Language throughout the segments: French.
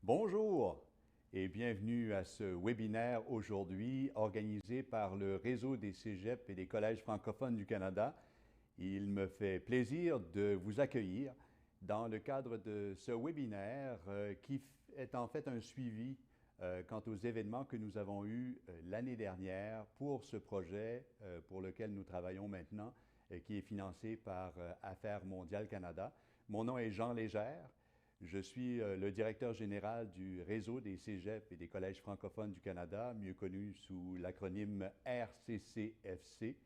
Bonjour et bienvenue à ce webinaire aujourd'hui organisé par le Réseau des cégeps et des collèges francophones du Canada. Il me fait plaisir de vous accueillir dans le cadre de ce webinaire qui est en fait un suivi quant aux événements que nous avons eus l'année dernière pour ce projet pour lequel nous travaillons maintenant, qui est financé par Affaires mondiales Canada. Mon nom est Jean Légère. Je suis le directeur général du Réseau des cégeps et des collèges francophones du Canada, mieux connu sous l'acronyme RCCFC.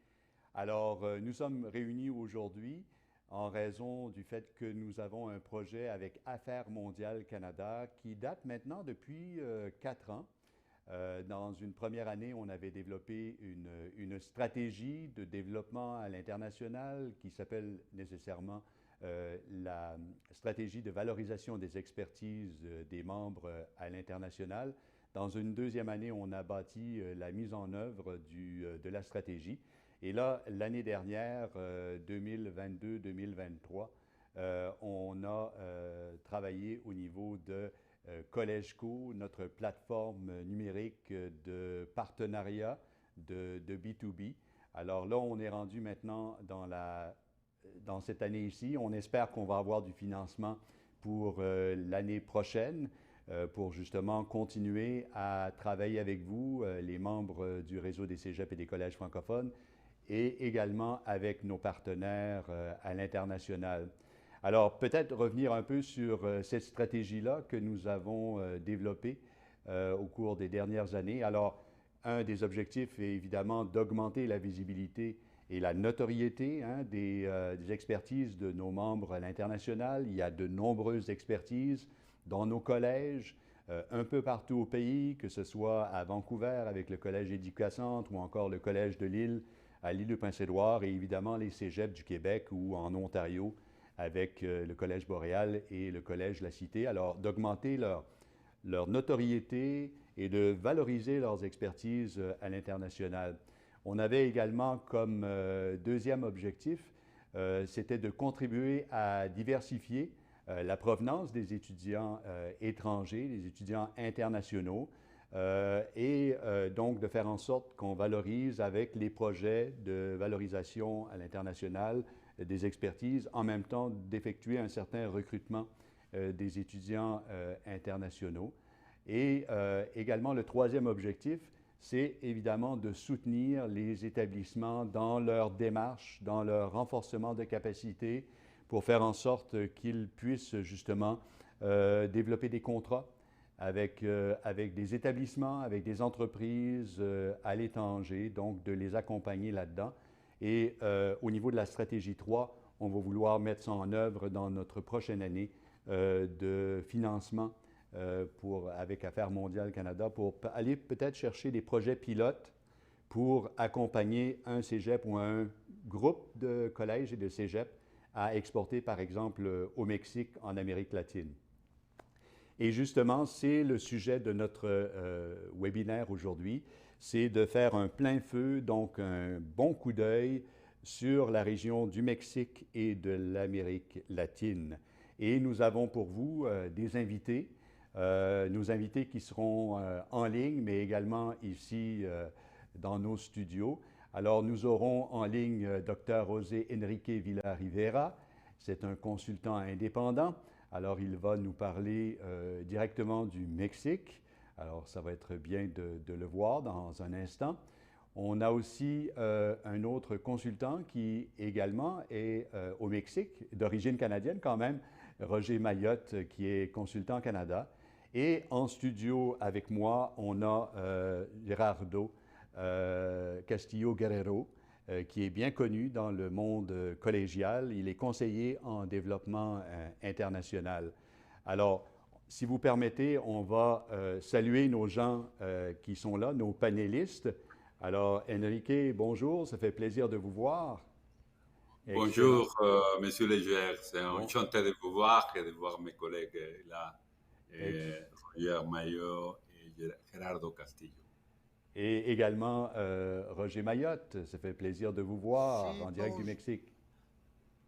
Alors, nous sommes réunis aujourd'hui en raison du fait que nous avons un projet avec Affaires mondiales Canada qui date maintenant depuis 4 ans. Dans une première année, on avait développé une stratégie de développement à l'international qui s'appelle nécessairement la stratégie de valorisation des expertises des membres à l'international. Dans une deuxième année, on a bâti la mise en œuvre de la stratégie. Et là, l'année dernière, 2022-2023, on a travaillé au niveau de CollegeCo, notre plateforme numérique de partenariat de B2B. Alors là, on est rendu maintenant dans cette année ici. On espère qu'on va avoir du financement pour l'année prochaine pour justement continuer à travailler avec vous, les membres du réseau des cégeps et des collèges francophones, et également avec nos partenaires à l'international. Alors, peut-être revenir un peu sur cette stratégie-là que nous avons développée au cours des dernières années. Alors, un des objectifs est évidemment d'augmenter la visibilité et la notoriété des expertises de nos membres à l'international. Il y a de nombreuses expertises dans nos collèges, un peu partout au pays, que ce soit à Vancouver avec le Collège Éducacentre ou encore le Collège de l'île à l'île de Prince-Édouard, et évidemment les cégeps du Québec ou en Ontario avec le Collège Boréal et le Collège La Cité. Alors, d'augmenter leur notoriété et de valoriser leurs expertises à l'international. On avait également comme deuxième objectif, c'était de contribuer à diversifier la provenance des étudiants étrangers, des étudiants internationaux, donc de faire en sorte qu'on valorise avec les projets de valorisation à l'international des expertises, en même temps d'effectuer un certain recrutement des étudiants internationaux. Et également, le troisième objectif, c'est évidemment de soutenir les établissements dans leur démarche, dans leur renforcement de capacité pour faire en sorte qu'ils puissent justement développer des contrats avec des établissements, avec des entreprises à l'étranger, donc de les accompagner là-dedans. Et au niveau de la stratégie 3, on va vouloir mettre ça en œuvre dans notre prochaine année de financement avec Affaires mondiales Canada pour aller peut-être chercher des projets pilotes pour accompagner un cégep ou un groupe de collèges et de cégeps à exporter, par exemple, au Mexique, en Amérique latine. Et justement, c'est le sujet de notre webinaire aujourd'hui, c'est de faire un plein feu, donc un bon coup d'œil sur la région du Mexique et de l'Amérique latine. Et nous avons pour vous des invités, nos invités qui seront en ligne, mais également ici dans nos studios. Alors, nous aurons en ligne Dr. José Enrique Villarivera. C'est un consultant indépendant. Alors, il va nous parler directement du Mexique. Alors, ça va être bien de le voir dans un instant. On a aussi un autre consultant qui également est au Mexique, d'origine canadienne quand même, Roger Mayotte, qui est consultant Canada. Et en studio avec moi, on a Gerardo Castillo Guerrero, qui est bien connu dans le monde collégial. Il est conseiller en développement international. Alors, si vous permettez, on va saluer nos gens qui sont là, nos panélistes. Alors, Enrique, bonjour, ça fait plaisir de vous voir. Excellent. Bonjour, Monsieur Léger. C'est Bon, enchanté de vous voir et de voir mes collègues là, ex- Roger Mayo et Gerardo Castillo. et également Roger Mayotte, ça fait plaisir de vous voir Si, en direct du Mexique.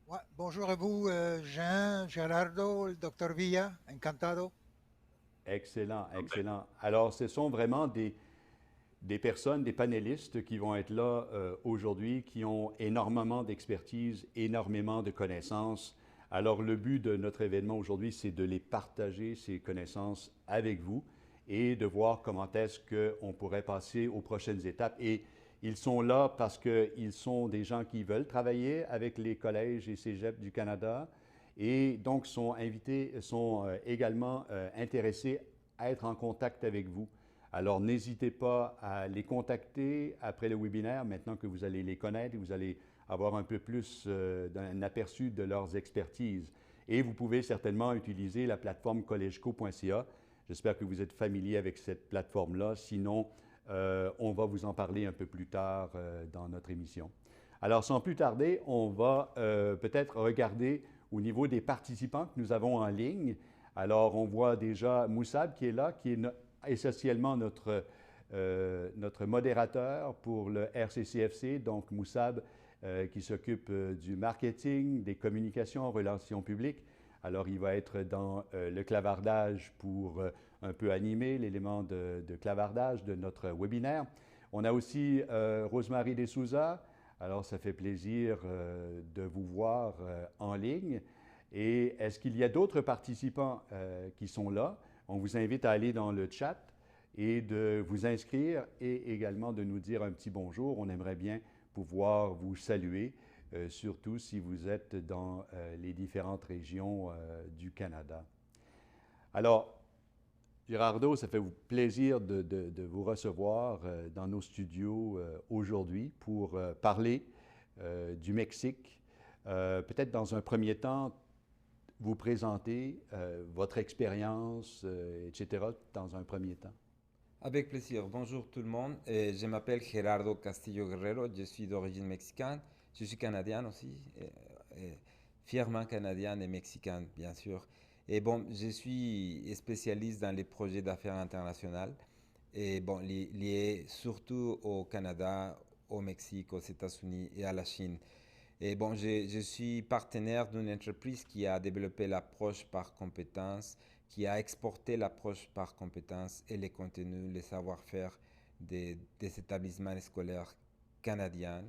ouais, bonjour à vous, Jean, Gerardo, le docteur Villa, encantado. Excellent, excellent. Alors, ce sont vraiment des personnes, des panélistes qui vont être là aujourd'hui, qui ont énormément d'expertise, énormément de connaissances. Alors, le but de notre événement aujourd'hui, c'est de les partager, ces connaissances, avec vous et de voir comment est-ce qu'on pourrait passer aux prochaines étapes. Et ils sont là parce qu'ils sont des gens qui veulent travailler avec les collèges et cégeps du Canada et donc sont invités, sont également intéressés à être en contact avec vous. Alors, n'hésitez pas à les contacter après le webinaire, maintenant que vous allez les connaître et vous allez avoir un peu plus d'un aperçu de leurs expertises. Et vous pouvez certainement utiliser la plateforme collegeco.ca. J'espère que vous êtes familier avec cette plateforme-là. Sinon, on va vous en parler un peu plus tard dans notre émission. Alors, sans plus tarder, on va peut-être regarder au niveau des participants que nous avons en ligne. Alors, on voit déjà Moussab qui est là, qui est essentiellement notre modérateur pour le RCCFC. Donc, Moussab qui s'occupe du marketing, des communications, relations publiques. Alors, il va être dans le clavardage pour un peu animer l'élément de clavardage de notre webinaire. On a aussi Rosemary Desouza. Alors, ça fait plaisir de vous voir en ligne. Et est-ce qu'il y a d'autres participants qui sont là? On vous invite à aller dans le chat et de vous inscrire et également de nous dire un petit bonjour. On aimerait bien pouvoir vous saluer, surtout si vous êtes dans les différentes régions du Canada. Alors, Gerardo, ça fait plaisir de vous recevoir dans nos studios aujourd'hui pour parler du Mexique. Peut-être dans un premier temps, vous présenter votre expérience, etc., dans un premier temps. Avec plaisir. Bonjour tout le monde. Je m'appelle Gerardo Castillo Guerrero. Je suis d'origine mexicaine. Je suis canadien aussi, fièrement canadien et mexicain, bien sûr. Et bon, je suis spécialiste dans les projets d'affaires internationales et bon, liés surtout au Canada, au Mexique, aux États-Unis et à la Chine. Et bon, je suis partenaire d'une entreprise qui a développé l'approche par compétences, qui a exporté l'approche par compétences et les contenus, les savoir-faire des établissements scolaires canadiens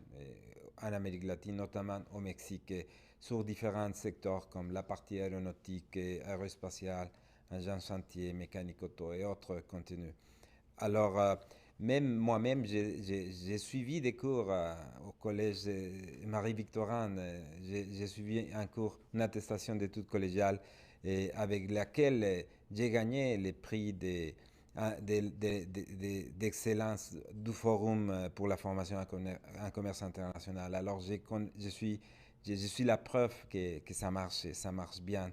en Amérique latine, notamment au Mexique, sur différents secteurs comme la partie aéronautique, aérospatiale, engins chantier, mécanique auto et autres contenus. Alors, même moi-même, j'ai suivi des cours au collège Marie-Victorine. J'ai suivi un cours, une attestation d'études collégiales avec laquelle j'ai gagné les prix d'excellence du Forum pour la formation en commerce international. Alors, je suis la preuve que ça marche bien.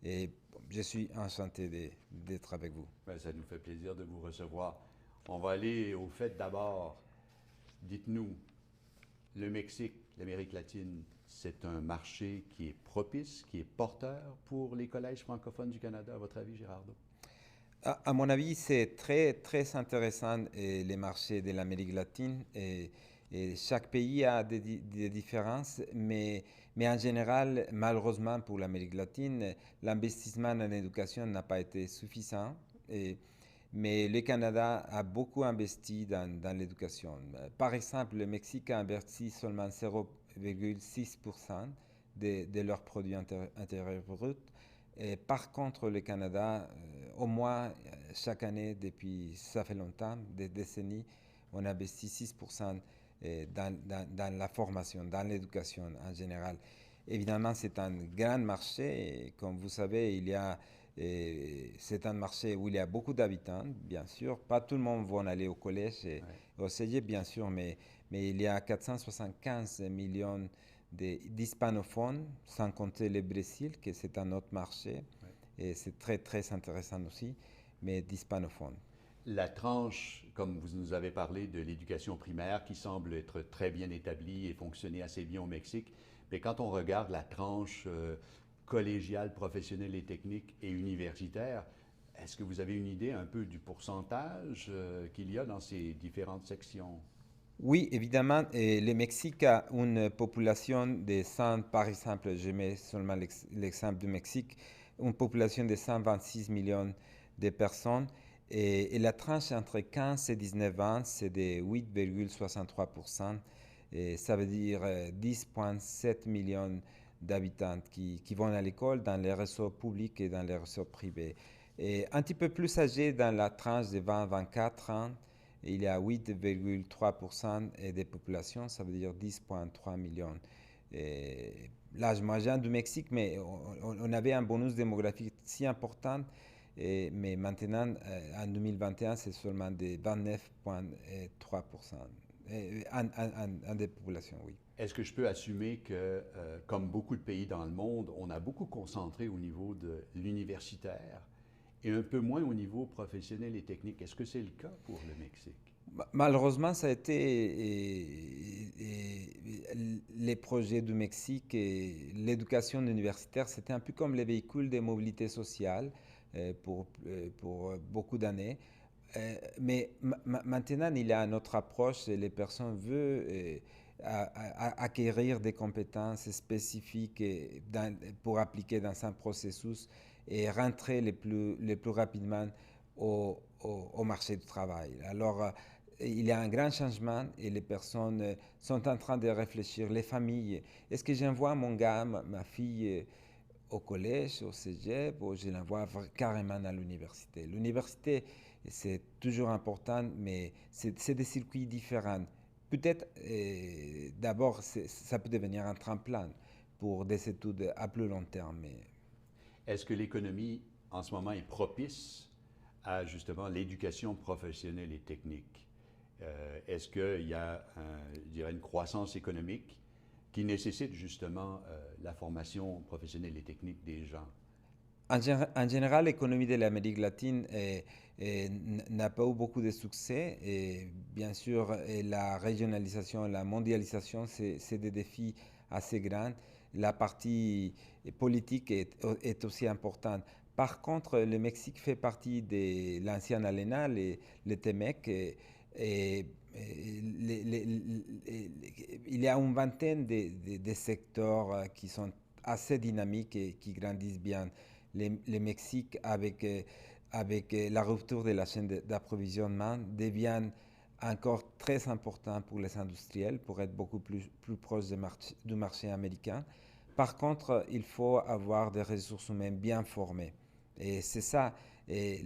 Et je suis enchanté d'être avec vous. Bien, ça nous fait plaisir de vous recevoir. On va aller au fait d'abord. Dites-nous, le Mexique, l'Amérique latine, c'est un marché qui est propice, qui est porteur pour les collèges francophones du Canada, à votre avis, Gerardo? À mon avis, c'est très, très intéressant les marchés de l'Amérique latine. Et chaque pays a des différences, mais en général, malheureusement pour l'Amérique latine, l'investissement en éducation n'a pas été suffisant. Mais le Canada a beaucoup investi dans l'éducation. Par exemple, le Mexique a investi seulement 0,6% de leurs produits intérieurs bruts. Et par contre, le Canada, au moins chaque année, depuis ça fait longtemps, des décennies, on investit 6% dans la formation, dans l'éducation en général. Évidemment, c'est un grand marché. Et comme vous savez, c'est un marché où il y a beaucoup d'habitants, bien sûr. Pas tout le monde va aller au collège et au cégep, bien sûr, mais il y a 475 millions d'hispanophones, sans compter le Brésil, que c'est un autre marché. Et c'est très, très intéressant aussi, mais d'hispanophones. La tranche, comme vous nous avez parlé, de l'éducation primaire qui semble être très bien établie et fonctionner assez bien au Mexique, mais quand on regarde la tranche collégiale, professionnelle et technique et universitaire, est-ce que vous avez une idée un peu du pourcentage qu'il y a dans ces différentes sections? Oui, évidemment, le Mexique a une population de 100, par exemple, je mets seulement l'exemple du Mexique, une population de 126 millions de personnes. Et la tranche entre 15 et 19 ans, c'est de 8,63%. Et ça veut dire 10,7 millions d'habitants qui vont à l'école dans les réseaux publics et dans les réseaux privés. Et un petit peu plus âgés dans la tranche de 20-24 ans, il y a 8,3% des populations, ça veut dire 10,3 millions. L'âge moyen du Mexique, mais on avait un bonus démographique si important, mais maintenant, en 2021, c'est seulement de 29,3% en des populations, oui. Est-ce que je peux assumer que, comme beaucoup de pays dans le monde, on a beaucoup concentré au niveau de l'universitaire et un peu moins au niveau professionnel et technique? Est-ce que c'est le cas pour le Mexique? Malheureusement, ça a été les projets du Mexique et l'éducation universitaire, c'était un peu comme les véhicules de mobilité sociale pour beaucoup d'années. Mais maintenant, il y a une autre approche. Les personnes veulent acquérir des compétences spécifiques pour appliquer dans un processus et rentrer le plus rapidement au marché du travail. Alors, il y a un grand changement et les personnes sont en train de réfléchir. Les familles, est-ce que j'envoie mon gars, ma fille au collège, au cégep, ou je l'envoie carrément à l'université? L'université, c'est toujours important, mais c'est des circuits différents. Peut-être, d'abord, ça peut devenir un tremplin pour des études à plus long terme. Est-ce que l'économie, en ce moment, est propice à justement l'éducation professionnelle et technique? Est-ce qu'il y a, je dirais, une croissance économique qui nécessite justement la formation professionnelle et technique des gens? En général, l'économie de l'Amérique latine n'a pas eu beaucoup de succès. Et bien sûr, la régionalisation, la mondialisation, c'est des défis assez grands. La partie politique est aussi importante. Par contre, le Mexique fait partie de l'ancien ALENA, le TEMEC, il y a une vingtaine de secteurs qui sont assez dynamiques et qui grandissent bien. Le Mexique, avec la rupture de la chaîne d'approvisionnement, devient encore très important pour les industriels, pour être beaucoup plus proche du marché américain. Par contre, il faut avoir des ressources humaines bien formées. Et c'est ça, c'est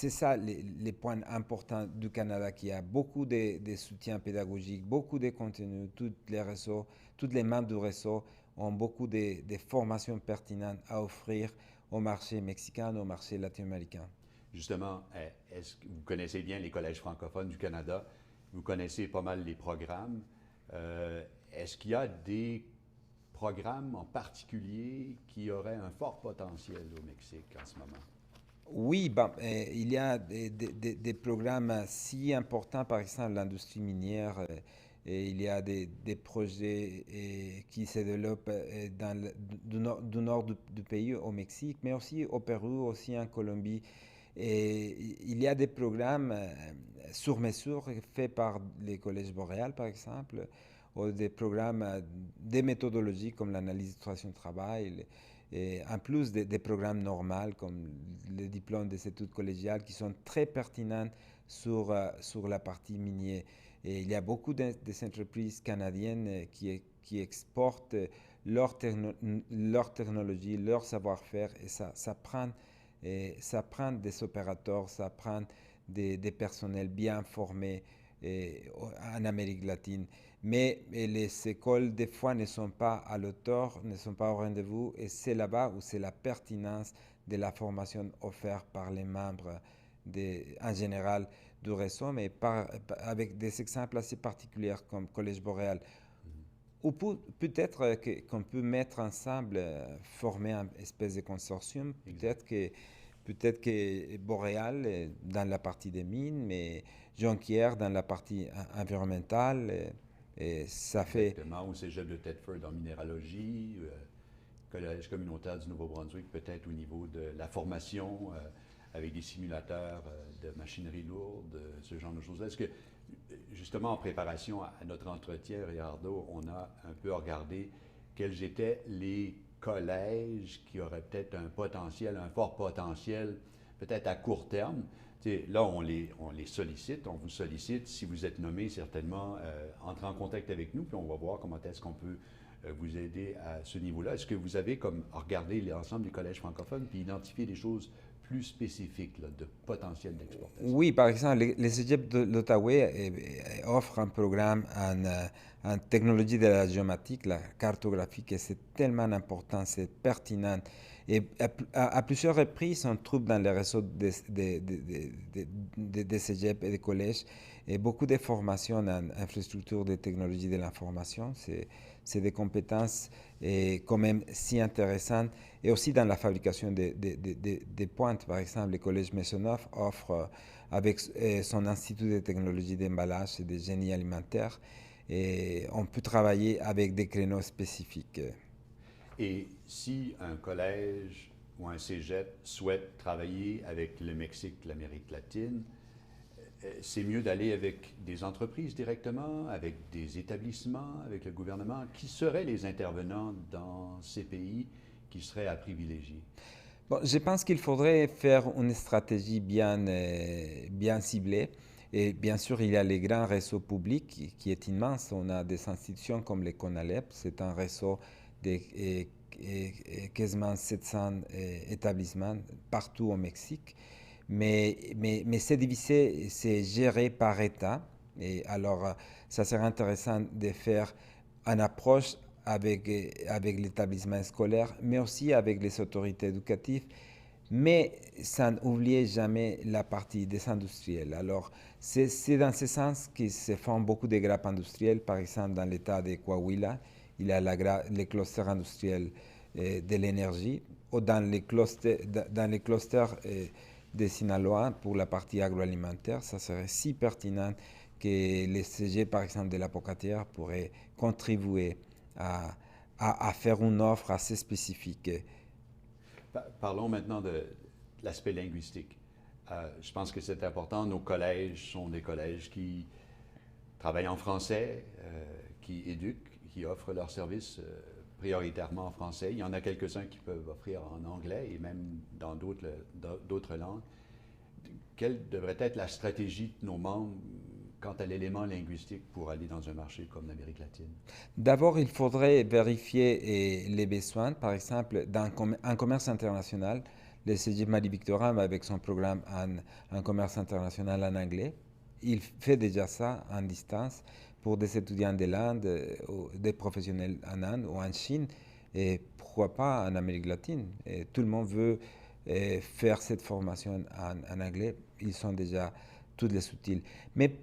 ça les points importants du Canada, qui a beaucoup de soutien pédagogique, beaucoup de contenus, tous les membres du réseau ont beaucoup de formations pertinentes à offrir au marché mexicain, au marché latino-américain. Justement, est-ce que vous connaissez bien les collèges francophones du Canada? Vous connaissez pas mal les programmes. Est-ce qu'il y a des programmes en particulier qui auraient un fort potentiel au Mexique en ce moment? Oui, il y a des programmes si importants, par exemple l'industrie minière. Et il y a des projets qui se développent du nord du pays, au Mexique, mais aussi au Pérou, aussi en Colombie. Et il y a des programmes sur mesure faits par les collèges boréal, par exemple, ou des programmes, des méthodologies comme l'analyse de situation de travail, et en plus des programmes normaux comme les diplômes des études collégiales qui sont très pertinents sur la partie minière. Et il y a beaucoup d'entreprises canadiennes qui exportent leur technologie, leur savoir-faire, et ça prend des opérateurs, ça prend des personnels bien formés en Amérique latine. Mais les écoles, des fois, ne sont pas à l'auteur, ne sont pas au rendez-vous, et c'est là-bas où c'est la pertinence de la formation offerte par les membres en général du réseau, mais avec des exemples assez particuliers comme Collège Boréal. Ou peut-être qu'on peut mettre ensemble, former un espèce de consortium. Peut-être que Boréal dans la partie des mines, mais Jonquière dans la partie environnementale. Et ça fait... Exactement, au cégep de Thetford en minéralogie, collège communautaire du Nouveau-Brunswick, peut-être au niveau de la formation avec des simulateurs de machinerie lourde, ce genre de choses. Est-ce que, justement, en préparation à notre entretien, Ricardo, on a un peu regardé quels étaient les collège qui aurait peut-être un potentiel, un fort potentiel, peut-être à court terme? Là, on les sollicite, on vous sollicite. Si vous êtes nommé, certainement, entrez en contact avec nous, puis on va voir comment est-ce qu'on peut vous aider à ce niveau-là. Est-ce que vous avez comme regardé l'ensemble des collèges francophones puis identifié des choses plus spécifiques là, de potentiel d'exportation? Oui, par exemple, le Cégep de l'Outaouais offre un programme en technologie de la géomatique, la cartographie, et c'est tellement important, c'est pertinent. Et à plusieurs reprises, on trouve dans les réseaux des Cégep et des collèges et beaucoup de formations en infrastructure de technologie de l'information. C'est des compétences quand même si intéressantes. Et aussi dans la fabrication des pointes. Par exemple, le Collège Maisonneuve offre, avec son Institut de technologie d'emballage et de génie alimentaire, et on peut travailler avec des créneaux spécifiques. Et si un collège ou un cégep souhaite travailler avec le Mexique, l'Amérique latine, c'est mieux d'aller avec des entreprises directement, avec des établissements, avec le gouvernement. Qui seraient les intervenants dans ces pays qui seraient à privilégier? Bon, je pense qu'il faudrait faire une stratégie bien ciblée. Et bien sûr, il y a les grands réseaux publics qui est immense. On a des institutions comme le CONALEP, c'est un réseau de quasiment 700 établissements partout au Mexique. Mais c'est divisé, c'est géré par État. Et alors, ça serait intéressant de faire une approche avec l'établissement scolaire, mais aussi avec les autorités éducatives, mais sans oublier jamais la partie des industriels. Alors, c'est dans ce sens que se font beaucoup de grappes industrielles. Par exemple, dans l'état de Coahuila, il y a les clusters industriels de l'énergie, ou dans les clusters de Sinaloa pour la partie agroalimentaire. Ça serait si pertinent que les CG, par exemple, de la Pocatière pourraient contribuer à faire une offre assez spécifique. Parlons maintenant de l'aspect linguistique. Je pense que c'est important. Nos collèges sont des collèges qui travaillent en français, qui éduquent, qui offrent leurs services prioritairement en français. Il y en a quelques-uns qui peuvent offrir en anglais et même dans d'autres langues. Quelle devrait être la stratégie de nos membres quant à l'élément linguistique pour aller dans un marché comme l'Amérique latine? D'abord, il faudrait vérifier les besoins. Par exemple, dans un commerce international, le Cégep Marie-Victorin, avec son programme en commerce international en anglais, il fait déjà ça en distance pour des étudiants de l'Inde, des professionnels en Inde ou en Chine, et pourquoi pas en Amérique latine. Et tout le monde veut faire cette formation en anglais. Ils sont déjà tous les outils. Mais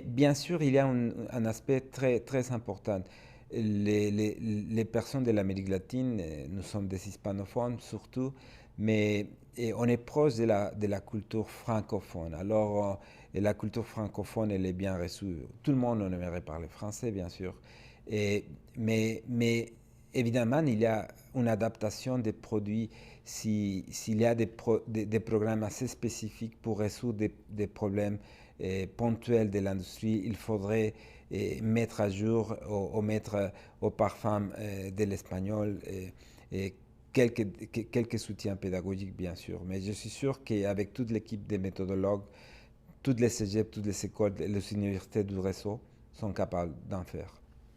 bien sûr, il y a un aspect très, très important. Les personnes de l'Amérique latine, nous sommes des hispanophones surtout, mais on est proche de la culture francophone. Alors, la culture francophone, elle est bien reçue. Tout le monde en aimerait parler français, bien sûr. Mais évidemment, il y a une adaptation des produits. S'il y a des programmes assez spécifiques pour résoudre des problèmes ponctuels de l'industrie, il faudrait mettre à jour ou mettre au parfum de l'espagnol et quelques soutiens pédagogiques, bien sûr. Mais je suis sûr qu'avec toute l'équipe des méthodologues, toutes les cégeps, toutes les écoles, les universités du réseau sont capables d'en faire.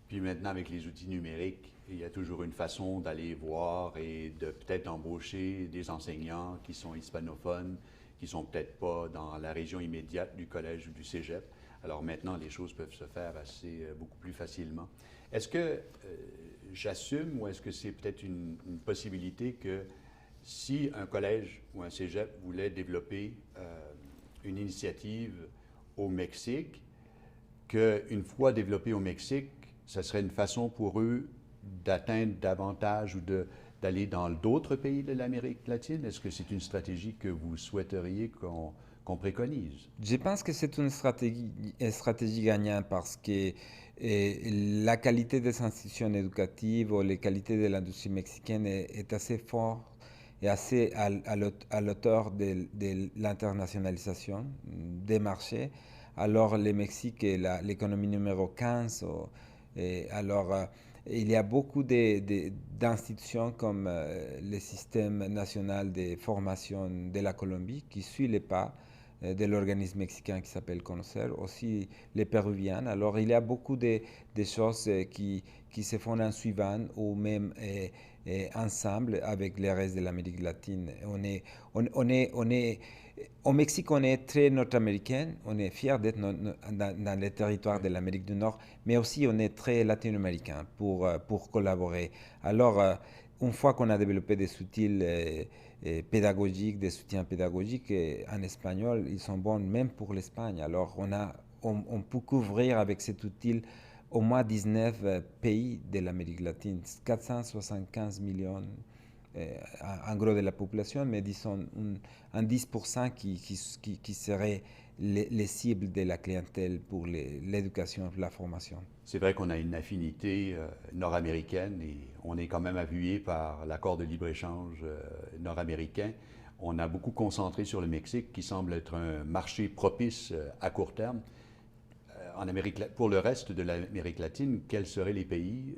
Puis maintenant, avec les outils numériques, il y a toujours une façon d'aller voir et de peut-être embaucher des enseignants qui sont hispanophones, qui ne sont peut-être pas dans la région immédiate du collège ou du cégep. Alors maintenant, les choses peuvent se faire beaucoup plus facilement. Est-ce que j'assume ou est-ce que c'est peut-être une possibilité que si un collège ou un cégep voulait développer une initiative au Mexique, qu'une fois développé au Mexique, ce serait une façon pour eux d'atteindre davantage ou d'aller dans d'autres pays de l'Amérique latine? Est-ce que c'est une stratégie que vous souhaiteriez qu'on préconise? Je pense que c'est une stratégie gagnante parce que la qualité des institutions éducatives ou la qualité de l'industrie mexicaine est assez forte et assez à l'auteur de l'internationalisation des marchés. Alors le Mexique est l'économie numéro 15. Alors il y a beaucoup de d'institutions comme le système national de formation de la Colombie, qui suit les pas de l'organisme mexicain qui s'appelle CONOCER, aussi les péruviens. Alors il y a beaucoup de choses qui se font en suivant ou même ensemble avec le reste de l'Amérique latine. Au Mexique, on est très nord-américain, on est fier d'être dans les territoires de l'Amérique du Nord, mais aussi on est très latino-américain pour collaborer. Alors, une fois qu'on a développé des outils pédagogiques, des soutiens pédagogiques en espagnol, ils sont bons même pour l'Espagne. Alors, on peut couvrir avec cet outil au moins 19 pays de l'Amérique latine, 475 millions en gros de la population, mais disons un 10% qui serait les cibles de la clientèle pour l'éducation, la formation. C'est vrai qu'on a une affinité nord-américaine et on est quand même appuyé par l'accord de libre-échange nord-américain. On a beaucoup concentré sur le Mexique qui semble être un marché propice à court terme. Pour le reste de l'Amérique latine, quels seraient les pays,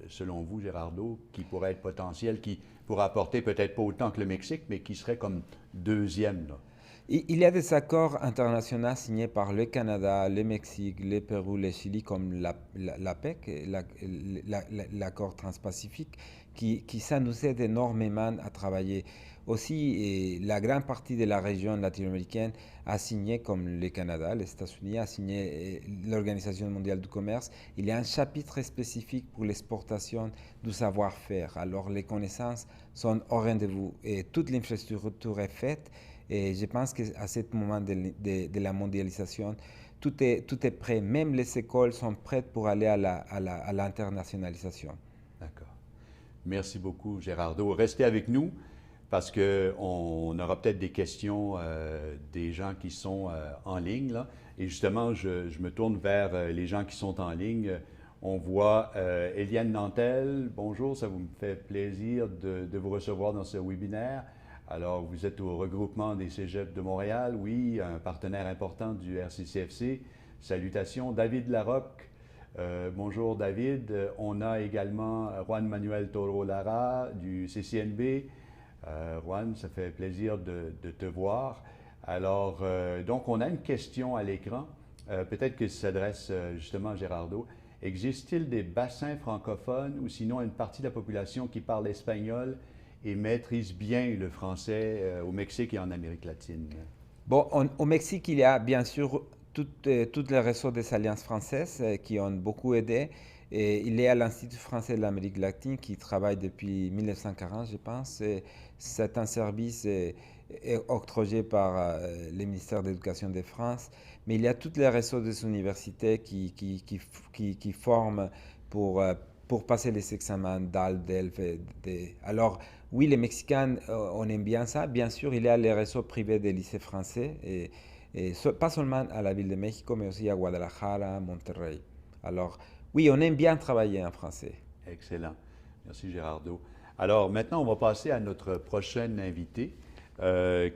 selon vous, Gerardo, qui pourraient être potentiels, qui pourraient apporter peut-être pas autant que le Mexique, mais qui seraient comme deuxième, là? Il y a des accords internationaux signés par le Canada, le Mexique, le Pérou, le Chili, comme l'APEC, l'accord transpacifique, qui ça nous aide énormément à travailler. Aussi, la grande partie de la région latino-américaine a signé, comme le Canada, les États-Unis, a signé l'Organisation mondiale du commerce. Il y a un chapitre spécifique pour l'exportation du savoir-faire. Alors, les connaissances sont au rendez-vous et toute l'infrastructure est faite. Et je pense qu'à ce moment de la mondialisation, tout est prêt. Même les écoles sont prêtes pour aller à l'internationalisation. D'accord. Merci beaucoup, Gerardo. Restez avec nous parce qu'on aura peut-être des questions des gens qui sont en ligne, là. Et justement, je me tourne vers les gens qui sont en ligne. On voit Eliane Nantel. Bonjour, ça vous me fait plaisir de vous recevoir dans ce webinaire. Alors, vous êtes au regroupement des cégeps de Montréal, oui, un partenaire important du RCCFC. Salutations. David Larocque, bonjour David. On a également Juan Manuel Toro Lara du CCNB. Juan, ça fait plaisir de te voir. Alors, donc, on a une question à l'écran, peut-être que ça s'adresse justement à Gerardo. Existe-t-il des bassins francophones ou sinon une partie de la population qui parle espagnol et maîtrise bien le français au Mexique et en Amérique latine? Bon, au Mexique, il y a bien sûr tout le réseau des alliances françaises qui ont beaucoup aidé. Et il y a l'Institut français de l'Amérique latine qui travaille depuis 1940, je pense. C'est un service octroyé par le ministère de l'Éducation de France. Mais il y a tout le réseau des universités qui forment pour passer les examens DAL, DELF. Alors, oui, les Mexicains, on aime bien ça. Bien sûr, il y a les réseaux privés des lycées français, pas seulement à la ville de Mexico, mais aussi à Guadalajara, Monterrey. Alors, oui, on aime bien travailler en français. Excellent. Merci, Gerardo. Alors, maintenant, on va passer à notre prochaine invité,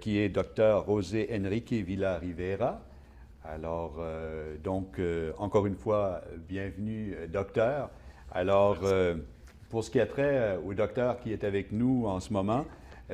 qui est Dr. José Enrique Villa-Rivera. Alors, encore une fois, bienvenue, docteur. Alors, pour ce qui a trait au docteur qui est avec nous en ce moment,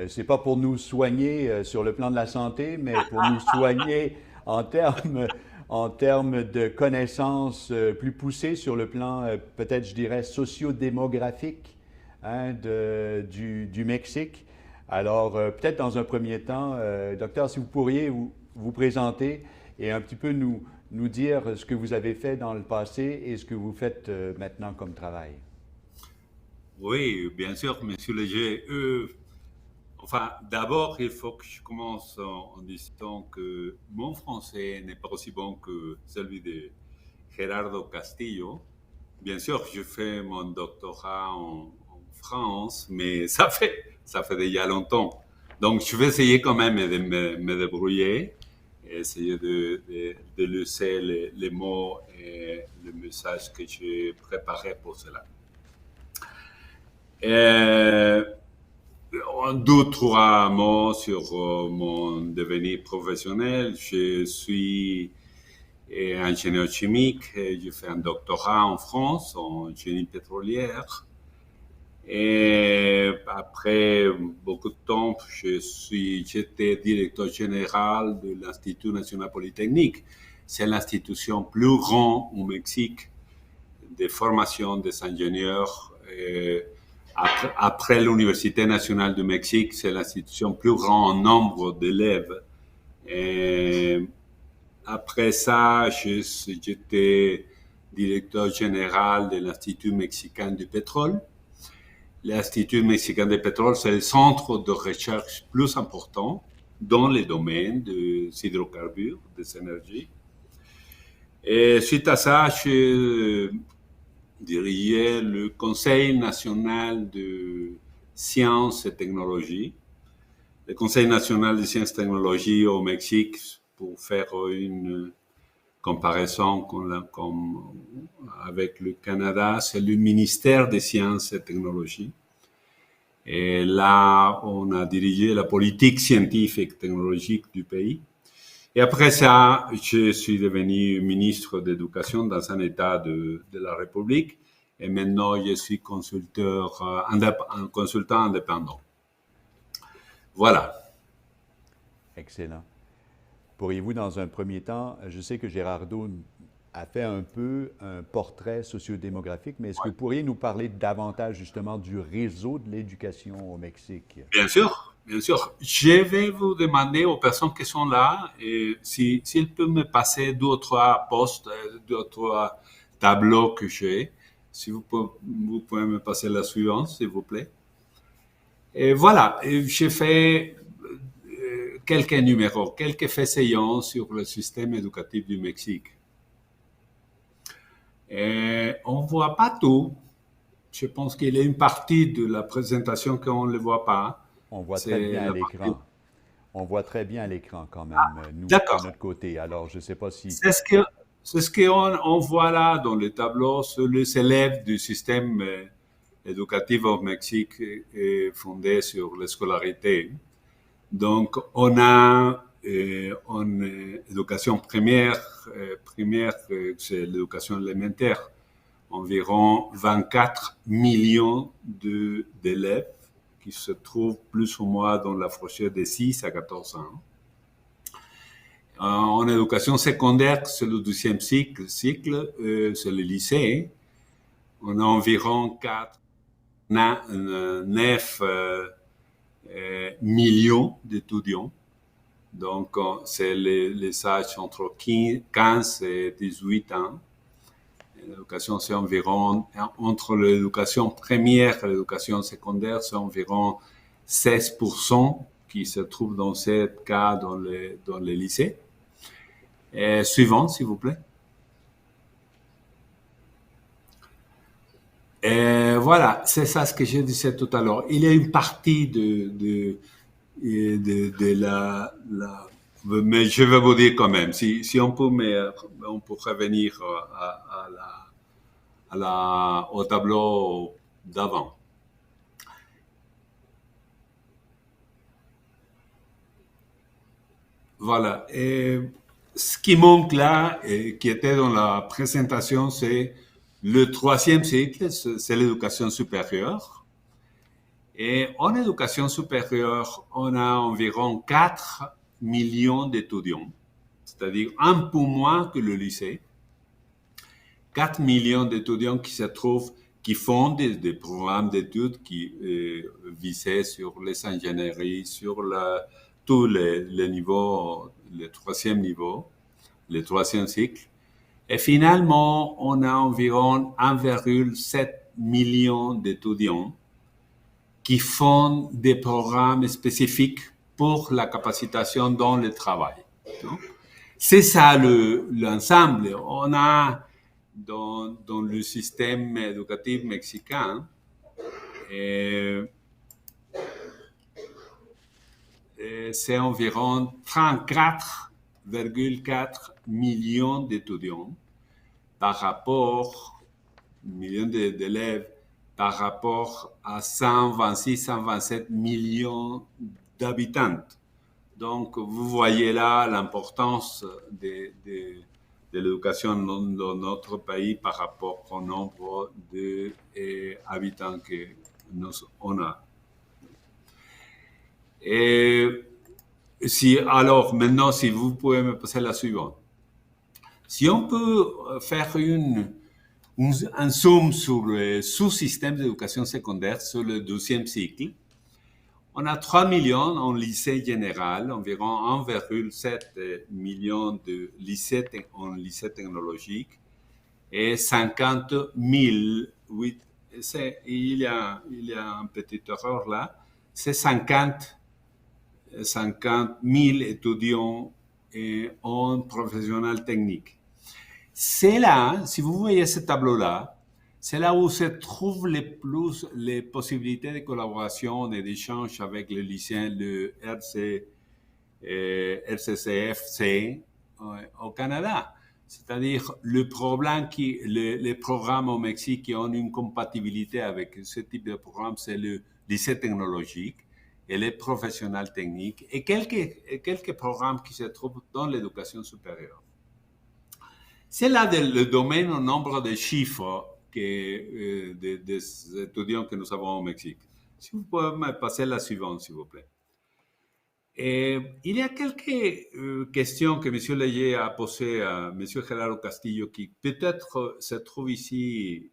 c'est pas pour nous soigner sur le plan de la santé, mais pour nous soigner en termes de connaissances plus poussées sur le plan, peut-être, je dirais, socio-démographique du Mexique. Alors, peut-être dans un premier temps, docteur, si vous pourriez vous présenter et un petit peu nous dire ce que vous avez fait dans le passé et ce que vous faites maintenant comme travail. Oui, bien sûr, Monsieur Léger. Enfin, d'abord, il faut que je commence en disant que mon français n'est pas aussi bon que celui de Gerardo Castillo. Bien sûr, je fais mon doctorat en France, mais ça fait déjà longtemps. Donc, je vais essayer quand même de me débrouiller, et essayer de laisser les mots et le message que j'ai préparé pour cela. Deux, trois mots sur mon devenir professionnel. Je suis ingénieur chimique. Je fais un doctorat en France en génie pétrolière. Et après beaucoup de temps, j'étais directeur général de l'Institut national polytechnique. C'est l'institution plus grande au Mexique de formation des ingénieurs. Après l'Université nationale du Mexique, c'est l'institution plus grande en nombre d'élèves. Et après ça, j'étais directeur général de l'Institut mexicain du pétrole. L'Institut mexicain du pétrole, c'est le centre de recherche plus important dans les domaines des hydrocarbures, des énergies. Et suite à ça, je dirigeais le Conseil national de sciences et technologies. Le Conseil national de sciences et technologies au Mexique, pour faire une comparaison avec le Canada, c'est le ministère des sciences et technologies. Et là, on a dirigé la politique scientifique et technologique du pays. Et après ça, je suis devenu ministre d'éducation dans un État de la République. Et maintenant, je suis consultant indépendant. Voilà. Excellent. Pourriez-vous, dans un premier temps, je sais que Gerardo a fait un peu un portrait sociodémographique, mais est-ce que vous pourriez nous parler davantage justement du réseau de l'éducation au Mexique? Bien sûr, bien sûr. Je vais vous demander aux personnes qui sont là s'ils peuvent me passer 2 ou 3 postes, 2 ou 3 tableaux que j'ai. Si vous pouvez me passer la suivante, s'il vous plaît. Et voilà, j'ai fait quelques numéros, quelques faits saillants sur le système éducatif du Mexique. Et on ne voit pas tout. Je pense qu'il y a une partie de la présentation qu'on ne le voit pas. On voit très bien à l'écran. On voit très bien à l'écran quand même, nous, de notre côté. Alors, je ne sais pas si... C'est ce qu'on voit là dans le tableau sur les élèves du système éducatif au Mexique fondé sur la scolarité. Donc, on a en éducation primaire, c'est l'éducation élémentaire, environ 24 millions d'élèves qui se trouvent plus ou moins dans la fourchette de 6 à 14 ans. En éducation secondaire, c'est le 12e cycle, c'est le lycée. On a environ 9 millions d'étudiants. Donc, c'est les âges entre 15 et 18 ans. L'éducation, c'est environ, entre l'éducation première et l'éducation secondaire, c'est environ 16% qui se trouvent dans ce cas dans les lycées. Suivant, s'il vous plaît. Et voilà, c'est ça ce que je disais tout à l'heure. Il y a une partie de la mais je vais vous dire quand même, si on peut, on peut revenir au tableau d'avant. Voilà. Et ce qui manque là, et qui était dans la présentation, c'est le 3e cycle, c'est l'éducation supérieure. Et en éducation supérieure, on a environ 4 millions d'étudiants, c'est-à-dire un peu moins que le lycée. 4 millions d'étudiants qui font des programmes d'études qui visaient sur les ingénieries, sur tous les niveaux, le 3e niveau, le 3e cycle. Et finalement, on a environ 1,7 million d'étudiants qui font des programmes spécifiques pour la capacitation dans le travail. C'est ça l'ensemble. On a dans le système éducatif mexicain c'est environ 34,4 millions d'étudiants par rapport, millions d'élèves par rapport à 126-127 millions d'habitants. Donc, vous voyez là l'importance de l'éducation dans notre pays par rapport au nombre d'habitants on a. Et alors, maintenant, si vous pouvez me passer la suivante. Si on peut faire un zoom sur le sous-système d'éducation secondaire sur le 12e cycle, on a 3 millions en lycée général, environ 1,7 million de lycées en lycée technologique et 50 000, oui, il y a une petite erreur là, c'est 50 000 étudiants en professionnel technique. C'est là, si vous voyez ce tableau-là, c'est là où se trouvent les possibilités de collaboration et d'échange avec les lycéens, le RCCFC au Canada. C'est-à-dire les programmes au Mexique qui ont une compatibilité avec ce type de programme, c'est le lycée technologique et les professionnels techniques et quelques programmes qui se trouvent dans l'éducation supérieure. C'est là le domaine au nombre de chiffres des étudiants que nous avons au Mexique. Si vous pouvez me passer la suivante, s'il vous plaît. Et il y a quelques questions que M. Léger a posées à M. Gerardo Castillo qui peut-être se trouvent ici.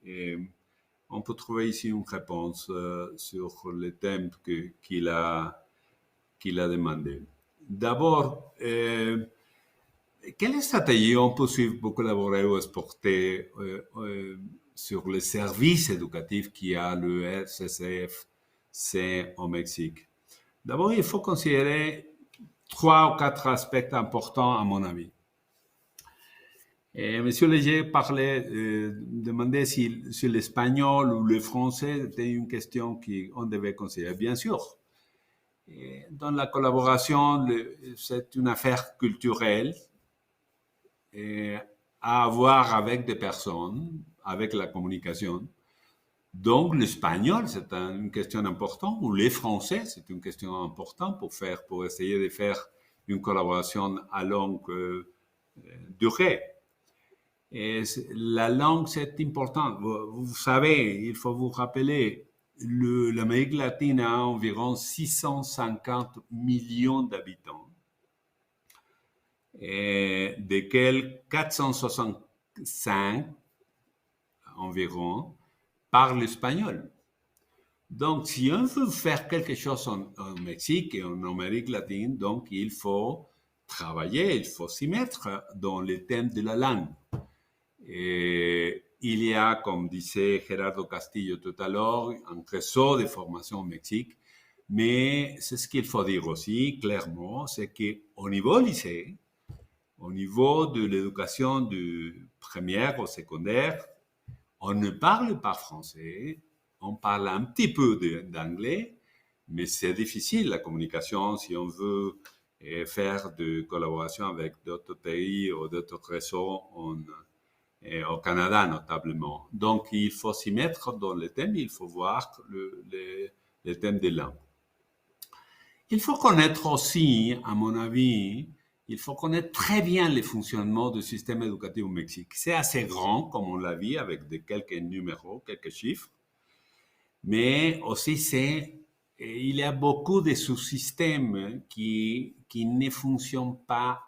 On peut trouver ici une réponse sur le thème qu'il a demandé. D'abord, quelle stratégie on peut suivre pour collaborer ou exporter sur les services éducatifs qu'il y a le RCCFC au Mexique? D'abord, il faut considérer 3 ou 4 aspects importants à mon avis. Et Monsieur Léger demandait si l'espagnol ou le français était une question qu'on devait considérer. Bien sûr, dans la collaboration, c'est une affaire culturelle à avoir avec des personnes, avec la communication. Donc, l'espagnol, c'est une question importante, ou les français, c'est une question importante pour essayer de faire une collaboration à longue durée. Et la langue, c'est important. Vous savez, il faut vous rappeler, l'Amérique latine a environ 650 millions d'habitants, desquels 465 environ parlent l'espagnol. Donc, si on veut faire quelque chose au Mexique et en Amérique latine, donc il faut travailler, il faut s'y mettre dans les thèmes de la langue. Et il y a, comme disait Gerardo Castillo tout à l'heure, un réseau de formation au Mexique, mais c'est ce qu'il faut dire aussi clairement, c'est qu'au niveau lycée, au niveau de l'éducation du primaire au secondaire, on ne parle pas français, on parle un petit peu d'anglais, mais c'est difficile la communication si on veut faire de collaboration avec d'autres pays ou d'autres réseaux au Canada notamment. Donc, il faut s'y mettre dans les thèmes, il faut voir les thèmes des langues. Il faut connaître aussi, à mon avis, il faut connaître très bien le fonctionnement du système éducatif au Mexique. C'est assez grand, comme on l'a vu, avec quelques numéros, quelques chiffres, mais aussi il y a beaucoup de sous-systèmes qui ne fonctionnent pas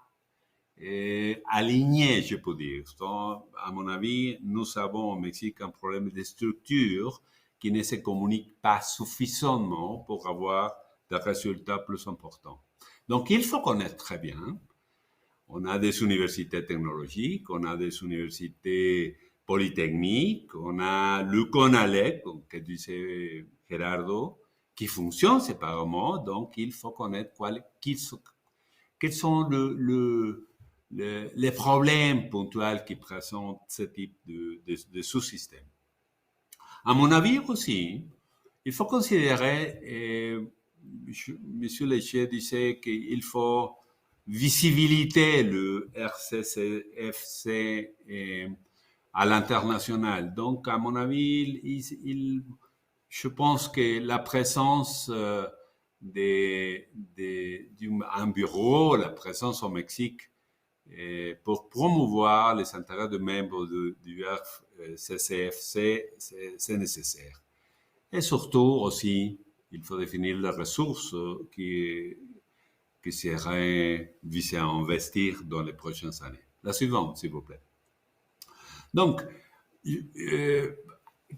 alignés, je peux dire. Donc, à mon avis, nous avons au Mexique un problème de structure qui ne se communique pas suffisamment pour avoir des résultats plus importants. Donc, il faut connaître très bien. On a des universités technologiques, on a des universités polytechniques, on a le CONALEC, que disait Gerardo, qui fonctionne séparément. Donc, il faut connaître quels sont les problèmes ponctuels qui présentent ce type de sous-système. À mon avis aussi, il faut considérer, M. Léger disait qu'il faut visibilité le RCCFC à l'international. Donc, à mon avis, je pense que la présence d'un bureau, la présence au Mexique, pour promouvoir les intérêts de membres du RCCFC, c'est nécessaire. Et surtout aussi, il faut définir les ressources qui seraient visées à investir dans les prochaines années. La suivante, s'il vous plaît. Donc,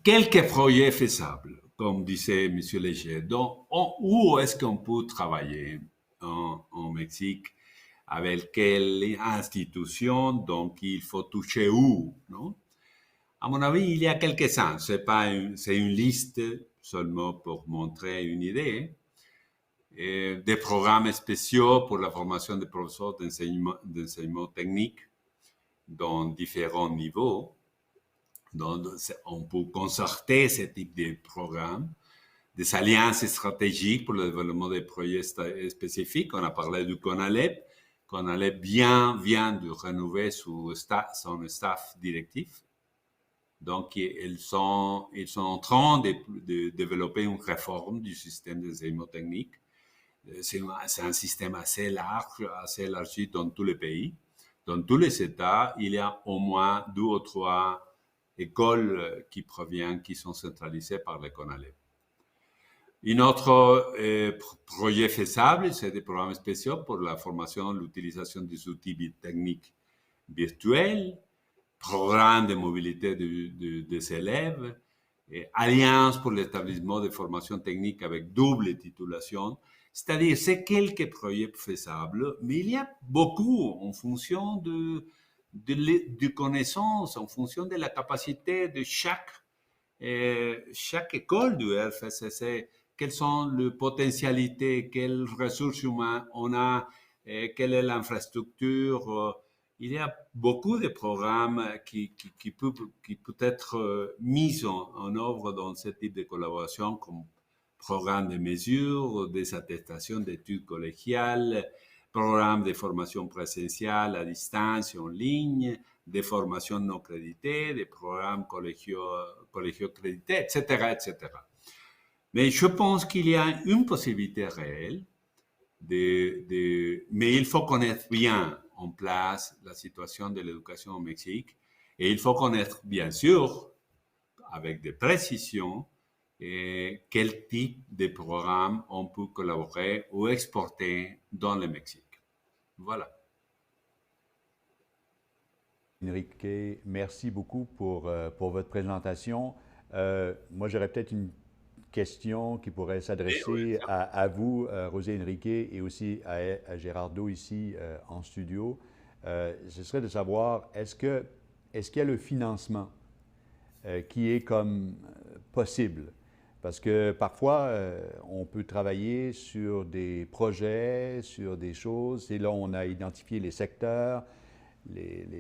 quelques projets faisables, comme disait M. Léger. Donc, où est-ce qu'on peut travailler en Mexique? Avec quelle institution? Donc, il faut toucher où, non? À mon avis, il y a quelques-uns. C'est une liste seulement pour montrer une idée. Des programmes spéciaux pour la formation des professeurs d'enseignement technique dans différents niveaux. Donc, on peut concerter ce type de programme. Des alliances stratégiques pour le développement des projets spécifiques. On a parlé du CONALEP. CONALEP vient de renouveler son staff directif. Donc, ils sont en train de développer une réforme du système d'enseignement technique. C'est un système assez large, assez élargi dans tous les pays. Dans tous les États, il y a au moins 2 ou 3 écoles qui sont centralisées par le CONALEP. Un autre projet faisable, c'est des programmes spéciaux pour la formation, l'utilisation des outils techniques virtuels, programme de mobilité des élèves, alliance pour l'établissement de formation technique avec double titulation. C'est-à-dire, c'est quelques projets faisables, mais il y a beaucoup en fonction de connaissance, en fonction de la capacité de chaque école du RFSC. Quelles sont les potentialités, quelles ressources humaines on a, quelle est l'infrastructure. Il y a beaucoup de programmes qui peuvent être mis en œuvre dans ce type de collaboration, comme programmes de mesures, des attestations d'études collégiales, programmes de formation présentielle à distance et en ligne, des formations non créditées, des programmes collégiaux crédités, etc., etc. Mais je pense qu'il y a une possibilité réelle, mais il faut connaître bien en place la situation de l'éducation au Mexique et il faut connaître, bien sûr, avec des précisions, quel type de programme on peut collaborer ou exporter dans le Mexique. Voilà. Enrique, merci beaucoup pour votre présentation. Moi, j'aurais peut-être une question qui pourrait s'adresser à vous, José Enrique, et aussi à Gerardo ici en studio. Ce serait de savoir, est-ce qu'il y a le financement qui est comme possible? Parce que parfois, on peut travailler sur des projets, sur des choses, et là, on a identifié les secteurs, les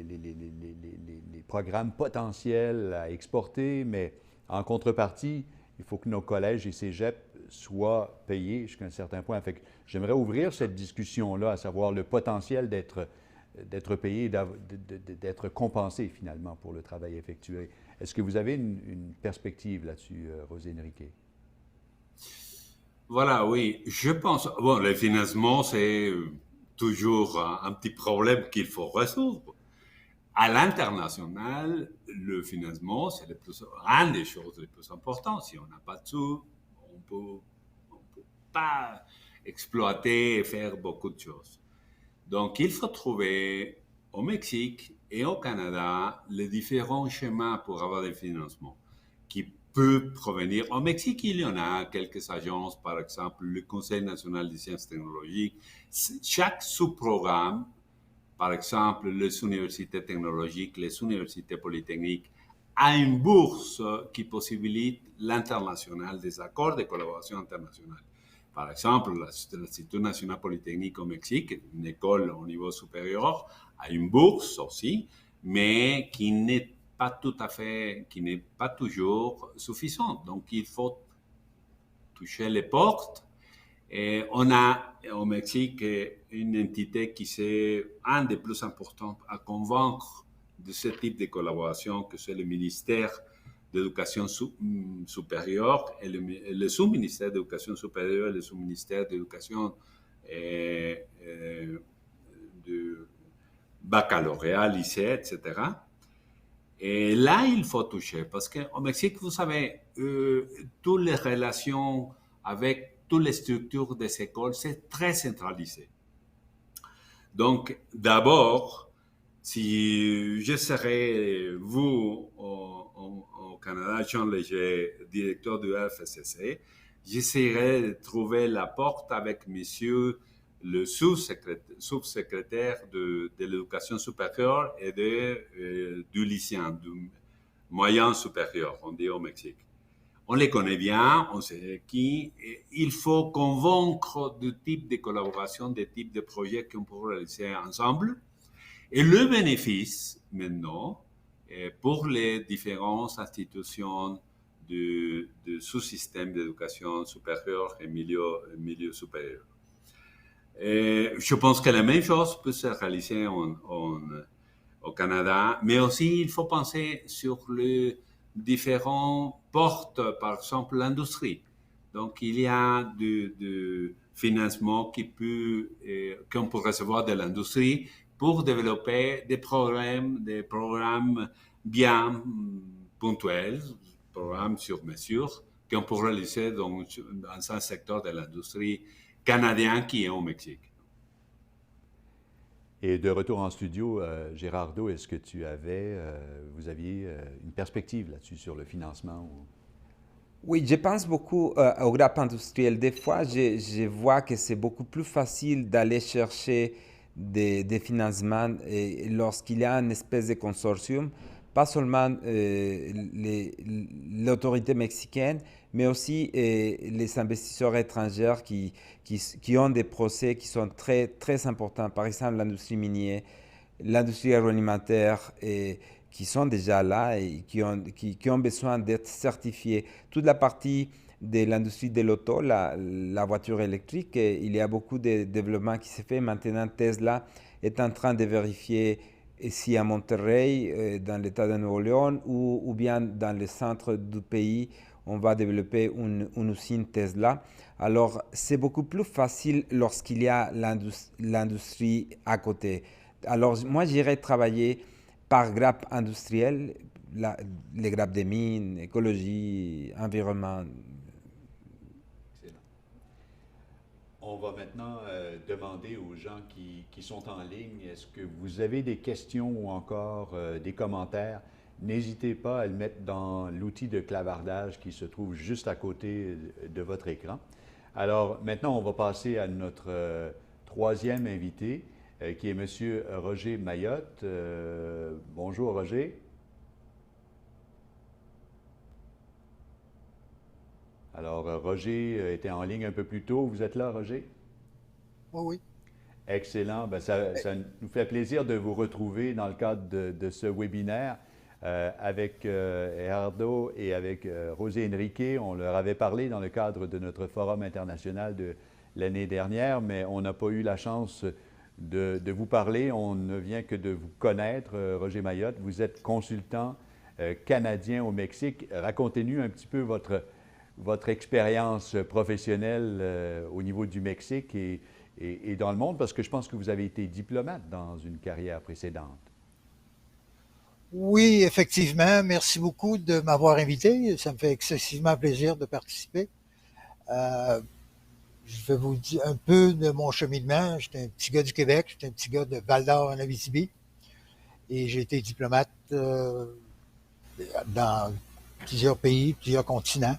programmes potentiels à exporter, mais en contrepartie, il faut que nos collèges et cégeps soient payés jusqu'à un certain point. Fait que j'aimerais ouvrir cette discussion-là, à savoir le potentiel d'être payé, d'être compensé finalement pour le travail effectué. Est-ce que vous avez une perspective là-dessus, José Enrique? Voilà, oui. Je pense, bon, le financement, c'est toujours un petit problème qu'il faut résoudre. À l'international, le financement, c'est une des choses les plus importantes. Si on n'a pas de sous, on peut pas exploiter et faire beaucoup de choses. Donc, il faut trouver au Mexique et au Canada les différents schémas pour avoir des financements qui peuvent provenir. Au Mexique, il y en a quelques agences, par exemple, le Conseil national des sciences technologiques. Chaque sous-programme, par exemple, les universités technologiques, les universités polytechniques, a une bourse qui possibilite l'international, des accords de collaboration internationale. Par exemple, l'Institut national polytechnique au Mexique, une école au niveau supérieur, a une bourse aussi, mais qui n'est pas toujours suffisante. Donc, il faut toucher les portes. Et on a au Mexique une entité qui c'est un des plus importants à convaincre de ce type de collaboration, que c'est le ministère d'éducation supérieure et le sous-ministère d'éducation supérieure et le sous-ministère d'éducation de baccalauréat, lycée, etc. Et là, il faut toucher, parce qu'au Mexique, vous savez, toutes les relations avec toutes les structures des écoles, c'est très centralisé. Donc, d'abord, si je serais, vous, au Canada, Jean Léger, directeur du FSCC, j'essaierais de trouver la porte avec monsieur le sous-secrétaire de l'éducation supérieure et du lycéen, du moyen supérieur, on dit au Mexique. On les connaît bien, on sait qui. Il faut convaincre du type de collaboration, des types de projets qu'on pourrait réaliser ensemble. Et le bénéfice, maintenant, pour les différentes institutions du sous-système d'éducation supérieure et milieu supérieur. Et je pense que la même chose peut se réaliser au Canada, mais aussi il faut penser sur les différents portes, par exemple l'industrie. Donc il y a du financement qu'on peut recevoir de l'industrie pour développer des programmes bien ponctuels, programmes sur mesure, qu'on peut réaliser dans un secteur de l'industrie canadien qui est au Mexique. Et de retour en studio, Gérardo, est-ce que vous aviez une perspective là-dessus sur le financement? Oui, je pense beaucoup au grappe industriel. Des fois, je vois que c'est beaucoup plus facile d'aller chercher des financements lorsqu'il y a une espèce de consortium, pas seulement l'autorité mexicaine, mais aussi les investisseurs étrangers qui ont des projets qui sont très, très importants. Par exemple, l'industrie minière, l'industrie agroalimentaire, qui sont déjà là et qui ont besoin d'être certifiés. Toute la partie de l'industrie de l'auto, la voiture électrique, il y a beaucoup de développement qui se fait. Maintenant, Tesla est en train de vérifier ici à Monterrey, dans l'état de Nuevo-León, ou bien dans le centre du pays, on va développer une usine Tesla. Alors, c'est beaucoup plus facile lorsqu'il y a l'industrie à côté. Alors, moi, j'irais travailler par grappe industrielle, les grappes des mines, écologie, environnement. Excellent. On va maintenant demander aux gens qui sont en ligne, est-ce que vous avez des questions ou encore des commentaires? N'hésitez pas à le mettre dans l'outil de clavardage qui se trouve juste à côté de votre écran. Alors maintenant, on va passer à notre troisième invité, qui est M. Roger Mayotte. Bonjour, Roger. Alors, Roger était en ligne un peu plus tôt. Vous êtes là, Roger? Oui, oui. Excellent. Ben, ça nous fait plaisir de vous retrouver dans le cadre de ce webinaire avec Gerardo et avec José Enrique. On leur avait parlé dans le cadre de notre forum international de l'année dernière, mais on n'a pas eu la chance de vous parler. On ne vient que de vous connaître, Roger Mayotte. Vous êtes consultant canadien au Mexique. Racontez-nous un petit peu votre expérience professionnelle au niveau du Mexique et dans le monde, parce que je pense que vous avez été diplomate dans une carrière précédente. Oui, effectivement. Merci beaucoup de m'avoir invité. Ça me fait excessivement plaisir de participer. Je vais vous dire un peu de mon cheminement. J'étais un petit gars du Québec, j'étais un petit gars de Val-d'Or en Abitibi. Et j'ai été diplomate dans plusieurs pays, plusieurs continents.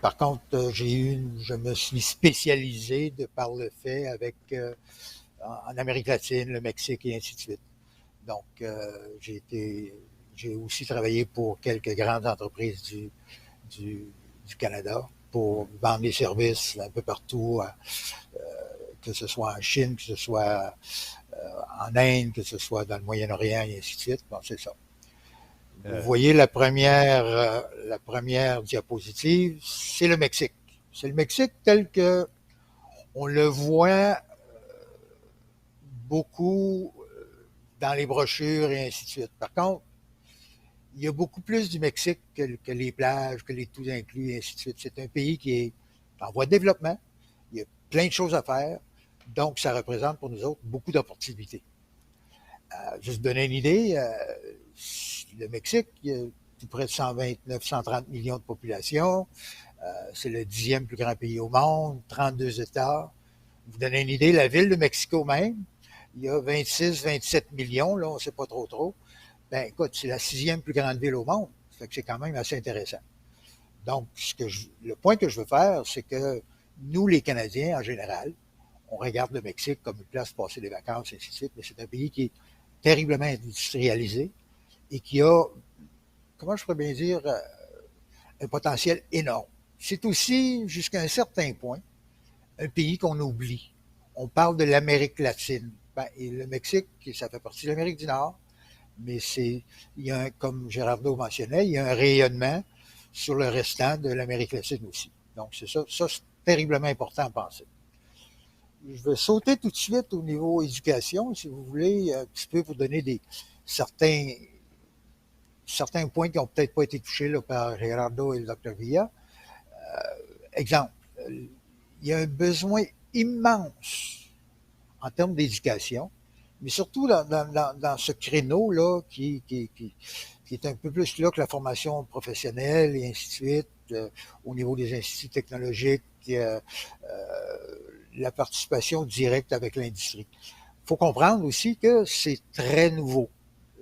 Par contre, je me suis spécialisé de par le fait en Amérique latine, le Mexique et ainsi de suite. Donc, j'ai aussi travaillé pour quelques grandes entreprises du Canada pour vendre des services un peu partout, que ce soit en Chine, que ce soit en Inde, que ce soit dans le Moyen-Orient et ainsi de suite. Bon, c'est ça. Vous voyez la première diapositive, c'est le Mexique. C'est le Mexique tel que on le voit beaucoup dans les brochures et ainsi de suite. Par contre, il y a beaucoup plus du Mexique que les plages, que les tout inclus et ainsi de suite. C'est un pays qui est en voie de développement. Il y a plein de choses à faire. Donc, ça représente pour nous autres beaucoup d'opportunités. Juste donner une idée, le Mexique, il y a tout près de 129-130 millions de population. C'est le 10e plus grand pays au monde, 32 États. Vous donnez une idée, la ville de Mexico même, il y a 26-27 millions, là, on ne sait pas trop. Ben, écoute, c'est la 6e plus grande ville au monde. Ça fait que c'est quand même assez intéressant. Donc, le point que je veux faire, c'est que nous, les Canadiens, en général, on regarde le Mexique comme une place pour passer des vacances, et ainsi de suite, mais c'est un pays qui est terriblement industrialisé et qui a, comment je pourrais bien dire, un potentiel énorme. C'est aussi, jusqu'à un certain point, un pays qu'on oublie. On parle de l'Amérique latine. Ben, et le Mexique, ça fait partie de l'Amérique du Nord, mais comme Gerardo mentionnait, il y a un rayonnement sur le restant de l'Amérique latine aussi. Donc, c'est ça. Ça, c'est terriblement important à penser. Je vais sauter tout de suite au niveau éducation, si vous voulez, un petit peu pour donner certains points qui n'ont peut-être pas été touchés là, par Gerardo et le Dr. Villa. Exemple, il y a un besoin immense en termes d'éducation, mais surtout dans ce créneau-là qui est un peu plus là que la formation professionnelle et ainsi de suite, au niveau des instituts technologiques, la participation directe avec l'industrie. Il faut comprendre aussi que c'est très nouveau,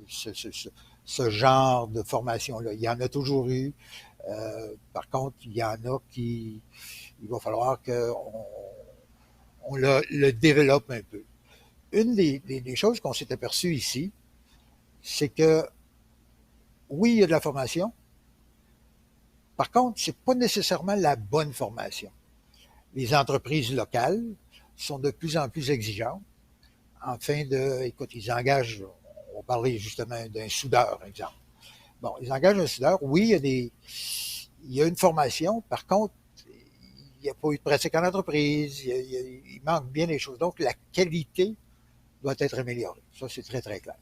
ce genre de formation-là. Il y en a toujours eu. Par contre, il y en a il va falloir qu'on le développe un peu. Une des choses qu'on s'est aperçu ici, c'est que oui, il y a de la formation. Par contre, c'est pas nécessairement la bonne formation. Les entreprises locales sont de plus en plus exigeantes. Écoute, ils engagent, on va parler justement d'un soudeur, par exemple. Bon, ils engagent un soudeur. Oui, il y a une formation. Par contre, il n'y a pas eu de pratique en entreprise. Il manque bien des choses. Donc, la qualité doit être améliorée. Ça, c'est très, très clair.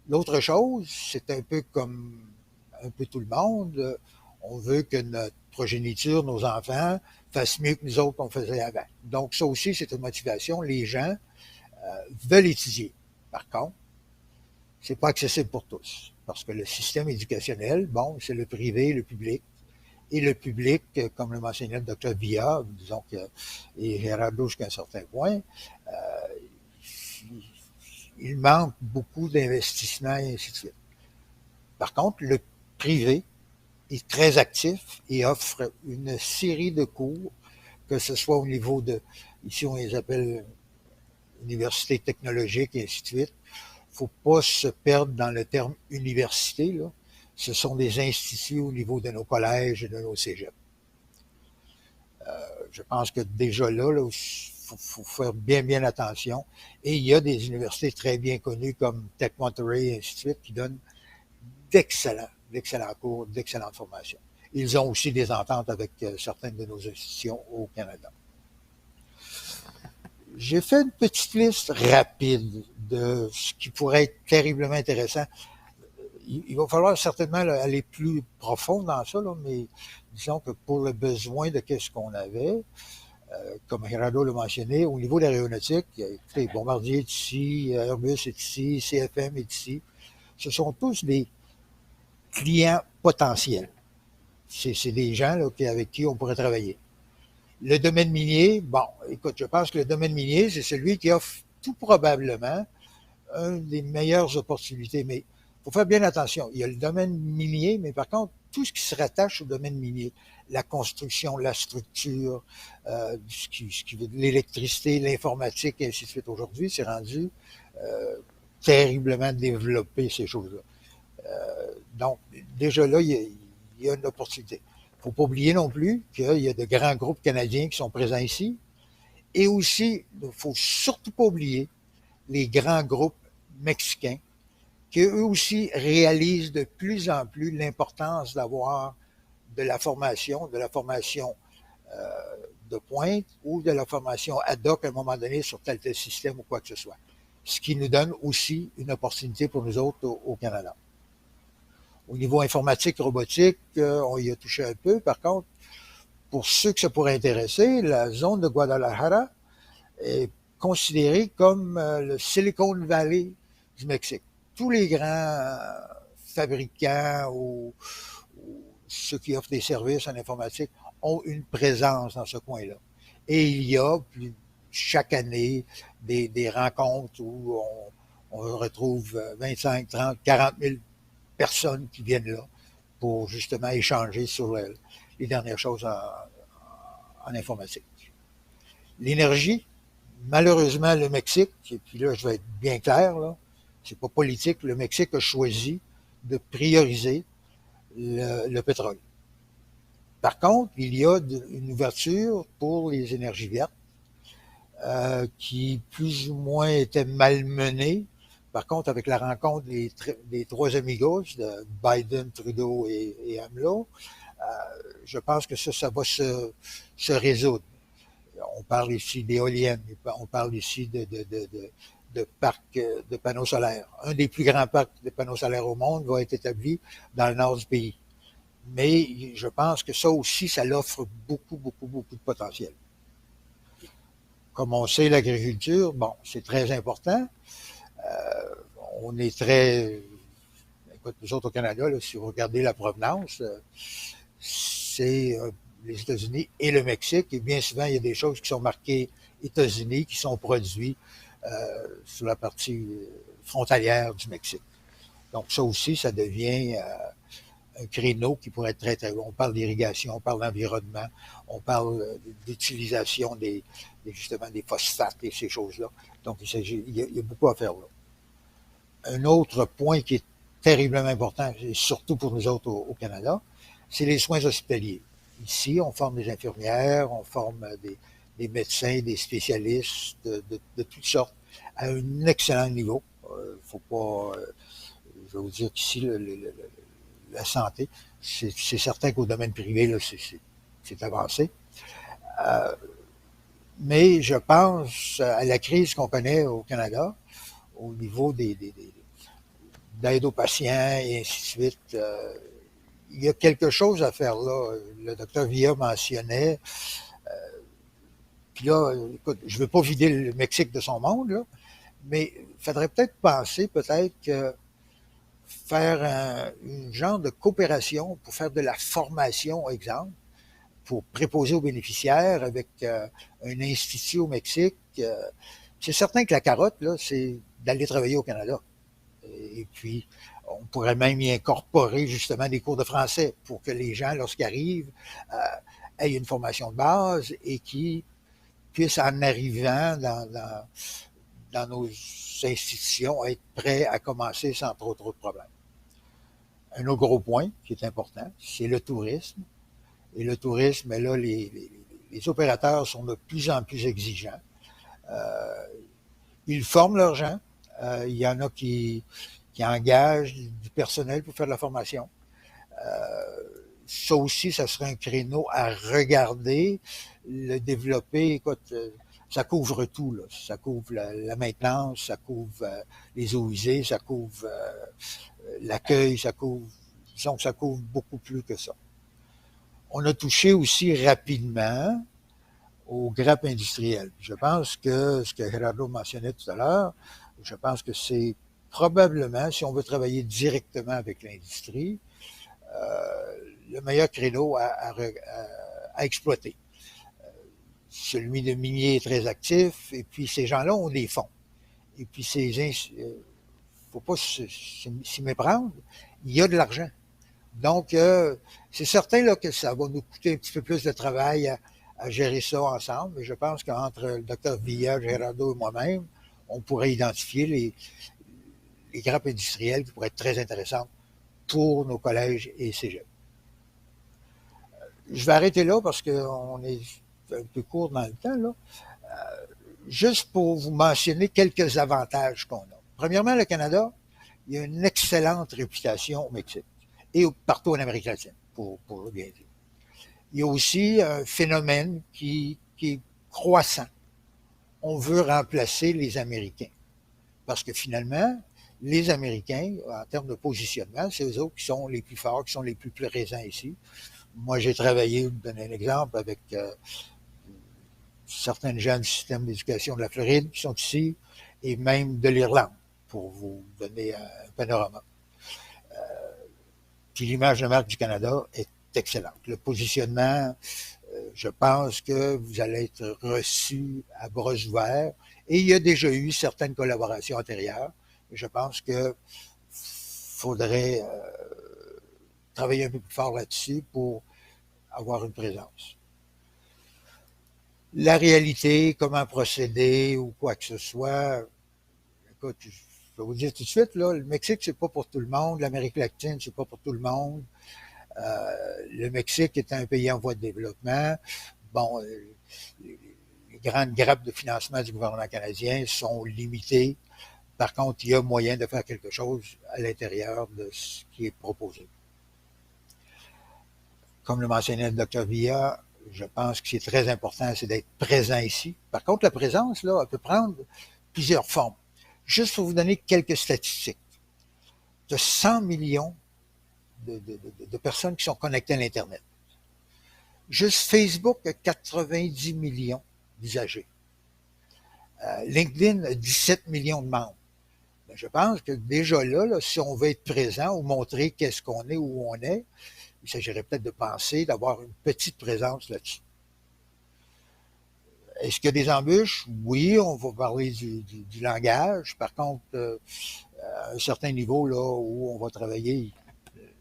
L'autre chose, c'est un peu comme un peu tout le monde. On veut que notre progéniture, nos enfants, fassent mieux que nous autres qu'on faisait avant. Donc, ça aussi, c'est une motivation. Les gens veulent étudier. Par contre, c'est pas accessible pour tous. Parce que le système éducationnel, bon, c'est le privé, le public. Et le public, comme le mentionnait le Dr. Villa, disons et Gerardo jusqu'à un certain point, il manque beaucoup d'investissements et ainsi de suite. Par contre, le privé est très actif et offre une série de cours, que ce soit au niveau ici on les appelle universités technologiques et ainsi de suite. Il ne faut pas se perdre dans le terme université, là. Ce sont des instituts au niveau de nos collèges et de nos cégeps. Je pense que déjà là, il faut faire bien attention. Et il y a des universités très bien connues comme Tech Monterey et ainsi de suite qui donnent d'excellents cours, d'excellentes formations. Ils ont aussi des ententes avec certaines de nos institutions au Canada. J'ai fait une petite liste rapide de ce qui pourrait être terriblement intéressant. Il va falloir certainement aller plus profond dans ça, là, mais disons que pour le besoin de qu'est-ce qu'on avait, comme Gerardo l'a mentionné, au niveau de l'aéronautique, écoutez, Bombardier est ici, Airbus est ici, CFM est ici. Ce sont tous des clients potentiels. C'est des gens là, avec qui on pourrait travailler. Le domaine minier, bon, écoute, je pense que le domaine minier, c'est celui qui offre tout probablement une des meilleures opportunités. Mais il faut faire bien attention. Il y a le domaine minier, mais par contre, tout ce qui se rattache au domaine minier, la construction, la structure, l'électricité, l'informatique, et ainsi de suite. Aujourd'hui, c'est rendu terriblement développé, ces choses-là. Donc, déjà là, il y a une opportunité. Il ne faut pas oublier non plus qu'il y a de grands groupes canadiens qui sont présents ici. Et aussi, il ne faut surtout pas oublier les grands groupes mexicains qui eux aussi réalisent de plus en plus l'importance d'avoir de la formation de pointe ou de la formation ad hoc à un moment donné sur tel système ou quoi que ce soit. Ce qui nous donne aussi une opportunité pour nous autres au Canada. Au niveau informatique, robotique, on y a touché un peu. Par contre, pour ceux que ça pourrait intéresser, la zone de Guadalajara est considérée comme le Silicon Valley du Mexique. Tous les grands fabricants ou ceux qui offrent des services en informatique ont une présence dans ce coin-là. Et il y a chaque année des rencontres où on retrouve 25, 30, 40 000 personnes qui viennent là pour justement échanger sur les dernières choses en informatique. L'énergie, malheureusement, le Mexique, et puis là, je vais être bien clair, là, c'est pas politique, le Mexique a choisi de prioriser le pétrole. Par contre, il y a une ouverture pour les énergies vertes qui plus ou moins était malmenée. Par contre, avec la rencontre des trois amigos, de Biden, Trudeau et AMLO, je pense que ça va se résoudre. On parle ici d'éoliennes, on parle ici de parcs de panneaux solaires. Un des plus grands parcs de panneaux solaires au monde va être établi dans le nord du pays. Mais je pense que ça aussi, ça l'offre beaucoup de potentiel. Comme on sait, l'agriculture, bon, c'est très important. On est très... Écoute, nous autres au Canada, là, si vous regardez la provenance, c'est les États-Unis et le Mexique. Et bien souvent, il y a des choses qui sont marquées États-Unis, qui sont produits sur la partie frontalière du Mexique. Donc ça aussi, ça devient un créneau qui pourrait être très bon. On parle d'irrigation, on parle d'environnement, on parle d'utilisation justement des phosphates et ces choses-là. Donc il y a beaucoup à faire là. Un autre point qui est terriblement important, et surtout pour nous autres au Canada, c'est les soins hospitaliers. Ici, on forme des infirmières, on forme des médecins, des spécialistes de toutes sortes à un excellent niveau. Faut pas, je vais vous dire qu'ici, la santé, c'est certain qu'au domaine privé, là, c'est avancé. Mais je pense à la crise qu'on connaît au Canada, au niveau d'aide aux patients et ainsi de suite. Il y a quelque chose à faire là. Le docteur Villa mentionnait. Puis là, écoute, je ne veux pas vider le Mexique de son monde, là, mais il faudrait peut-être penser que faire une genre de coopération pour faire de la formation, exemple, pour préposer aux bénéficiaires avec un institut au Mexique. C'est certain que la carotte, là, c'est d'aller travailler au Canada. Et puis, on pourrait même y incorporer justement des cours de français pour que les gens, lorsqu'ils arrivent, aient une formation de base et qui puissent, en arrivant dans nos institutions, être prêts à commencer sans trop de problèmes. Un autre gros point qui est important, c'est le tourisme. Et le tourisme, là, les opérateurs sont de plus en plus exigeants. Ils forment leurs gens. Il y en a qui engagent du personnel pour faire de la formation. Ça aussi, ça serait un créneau à regarder, le développer. Écoute, ça couvre tout, là. Ça couvre la maintenance, ça couvre les eaux usées, ça couvre l'accueil, disons que ça couvre beaucoup plus que ça. On a touché aussi rapidement aux grappes industrielles. Je pense que ce que Gerardo mentionnait tout à l'heure, je pense que c'est probablement, si on veut travailler directement avec l'industrie, le meilleur créneau à exploiter. Celui de minier est très actif, et puis ces gens-là ont des fonds. Et puis faut pas s'y méprendre, il y a de l'argent. Donc, c'est certain là, que ça va nous coûter un petit peu plus de travail à gérer ça ensemble, mais je pense qu'entre le docteur Villa, Gerardo et moi-même, on pourrait identifier les grappes industrielles qui pourraient être très intéressantes pour nos collèges et cégeps. Je vais arrêter là parce qu'on est un peu court dans le temps, là. Juste pour vous mentionner quelques avantages qu'on a. Premièrement, le Canada, il y a une excellente réputation au Mexique et partout en Amérique latine, pour le bien dire. Il y a aussi un phénomène qui est croissant. On veut remplacer les Américains. Parce que finalement, les Américains, en termes de positionnement, c'est eux autres qui sont les plus forts, qui sont les plus présents ici. Moi, j'ai travaillé, je vais vous donner un exemple, avec certains gens du système d'éducation de la Floride qui sont ici, et même de l'Irlande. pour vous donner un panorama. Puis l'image de marque du Canada est excellente. Le positionnement, je pense que vous allez être reçu à bras ouverts. Et il y a déjà eu certaines collaborations antérieures. Je pense que faudrait travailler un peu plus fort là-dessus pour avoir une présence. La réalité, comment procéder ou quoi que ce soit, écoute, je vais vous dire tout de suite, là, le Mexique, c'est pas pour tout le monde. L'Amérique latine, c'est pas pour tout le monde. Le Mexique est un pays en voie de développement. Bon, les grandes grappes de financement du gouvernement canadien sont limitées. Par contre, il y a moyen de faire quelque chose à l'intérieur de ce qui est proposé. Comme le mentionnait le Dr Villa, je pense que c'est très important, c'est d'être présent ici. Par contre, la présence, là, elle peut prendre plusieurs formes. Juste pour vous donner quelques statistiques. Il y a 100 millions de personnes qui sont connectées à l'Internet. Juste Facebook a 90 millions d'usagers. LinkedIn a 17 millions de membres. Ben, je pense que déjà là, si on veut être présent ou montrer qu'est-ce qu'on est, où on est, il s'agirait peut-être de penser d'avoir une petite présence là-dessus. Est-ce qu'il y a des embûches? Oui, on va parler du langage. Par contre, à un certain niveau là où on va travailler,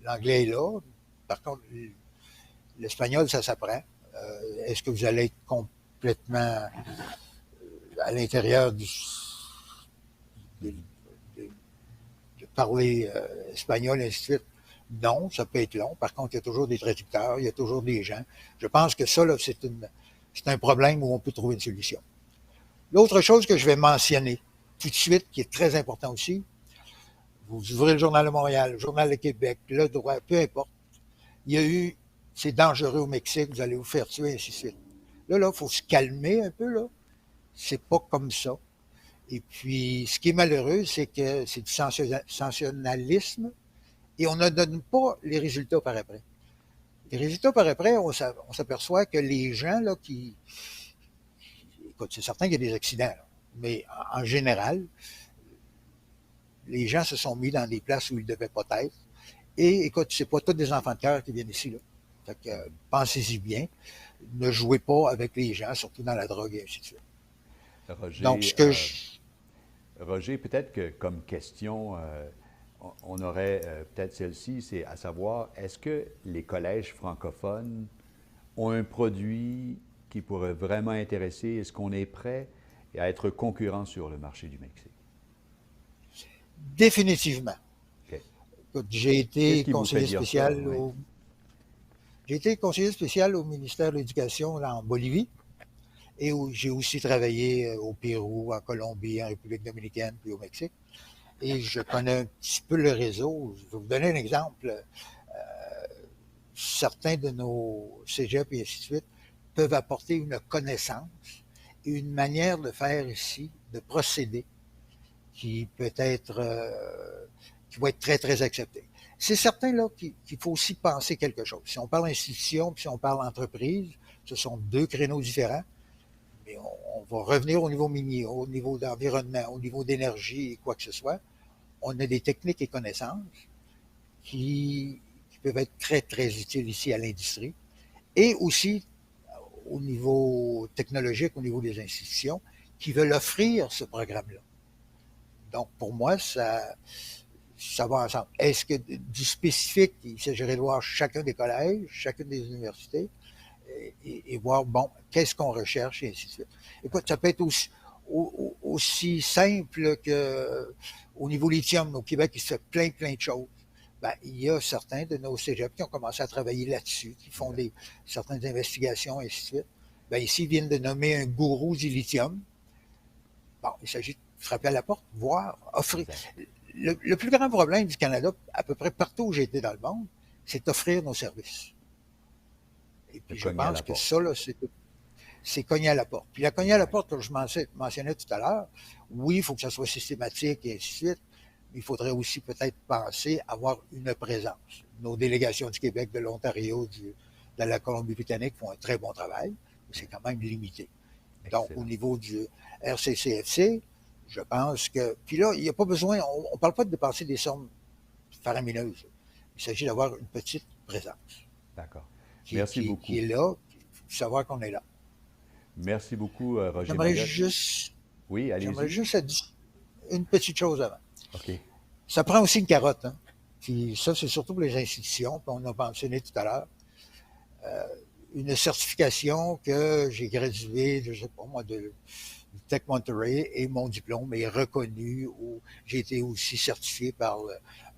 l'anglais est là. Par contre, l'espagnol, ça s'apprend. Est-ce que vous allez être complètement à l'intérieur de parler espagnol, et ainsi de suite? Non, ça peut être long. Par contre, il y a toujours des traducteurs, il y a toujours des gens. Je pense que ça, là, c'est un problème où on peut trouver une solution. L'autre chose que je vais mentionner tout de suite, qui est très important aussi, vous ouvrez le Journal de Montréal, le Journal de Québec, le droit, peu importe. Il y a eu, c'est dangereux au Mexique, vous allez vous faire tuer, ainsi de suite. Là, il faut se calmer un peu, là. C'est pas comme ça. Et puis, ce qui est malheureux, c'est que c'est du sensationnalisme et on ne donne pas les résultats par après. Les résultats par après, on s'aperçoit que les gens là écoute, c'est certain qu'il y a des accidents, là, mais en général, les gens se sont mis dans des places où ils ne devaient pas être. Et écoute, c'est pas tous des enfants de cœur qui viennent ici, là. Fait que pensez-y bien. Ne jouez pas avec les gens, surtout dans la drogue et ainsi de suite. Roger, Donc, Roger, peut-être que comme question, on aurait peut-être celle-ci, c'est à savoir, est-ce que les collèges francophones ont un produit qui pourrait vraiment intéresser? Est-ce qu'on est prêt à être concurrent sur le marché du Mexique? Définitivement. Okay. J'ai été conseiller spécial au ministère de l'Éducation en Bolivie et où j'ai aussi travaillé au Pérou, en Colombie, en République dominicaine, puis au Mexique. Et je connais un petit peu le réseau. Je vais vous donner un exemple. Certains de nos cégeps et ainsi de suite peuvent apporter une connaissance et une manière de faire ici, de procéder, qui peut être, qui va être très, très accepté. C'est certain là qu'il faut aussi penser quelque chose. Si on parle institution, puis si on parle entreprise, ce sont deux créneaux différents. Mais on va revenir au niveau minier, au niveau d'environnement, au niveau d'énergie et quoi que ce soit. On a des techniques et connaissances qui peuvent être très, très utiles ici à l'industrie. Et aussi au niveau technologique, au niveau des institutions, qui veulent offrir ce programme-là. Donc, pour moi, ça va ensemble. Est-ce que du spécifique, il s'agirait de voir chacun des collèges, chacune des universités, et voir, bon, qu'est-ce qu'on recherche, et ainsi de suite. Écoute, ça peut être aussi simple qu'au niveau lithium, au Québec, il se fait plein de choses. Ben, il y a certains de nos cégeps qui ont commencé à travailler là-dessus, qui font certaines investigations, et ainsi de suite. Ben, ici, ils viennent de nommer un gourou du lithium. Bon, il s'agit de frapper à la porte, voir, offrir. Le plus grand problème du Canada, à peu près partout où j'ai été dans le monde, c'est d'offrir nos services. Et puis, je pense que ça, là, c'est cogner à la porte. Puis la cogner à la porte, comme je mentionnais tout à l'heure, oui, il faut que ça soit systématique et ainsi de suite, mais il faudrait aussi peut-être penser à avoir une présence. Nos délégations du Québec, de l'Ontario, de la Colombie-Britannique font un très bon travail, mais c'est quand même limité. Excellent. Donc, au niveau du RCCFC, je pense que... Puis là, il n'y a pas besoin, on ne parle pas de dépenser des sommes faramineuses. Il s'agit d'avoir une petite présence. D'accord. Merci beaucoup. Qui est là, savoir qu'on est là. Merci beaucoup, Roger J'aimerais Mariotte. juste... Oui, allez-y. J'aimerais juste une petite chose avant. OK. Ça prend aussi une carotte. Hein. Puis ça, c'est surtout pour les institutions, puis on a mentionné tout à l'heure. Une certification que j'ai graduée, je ne sais pas moi, de Tech Monterey, et mon diplôme est reconnu, ou j'ai été aussi certifié par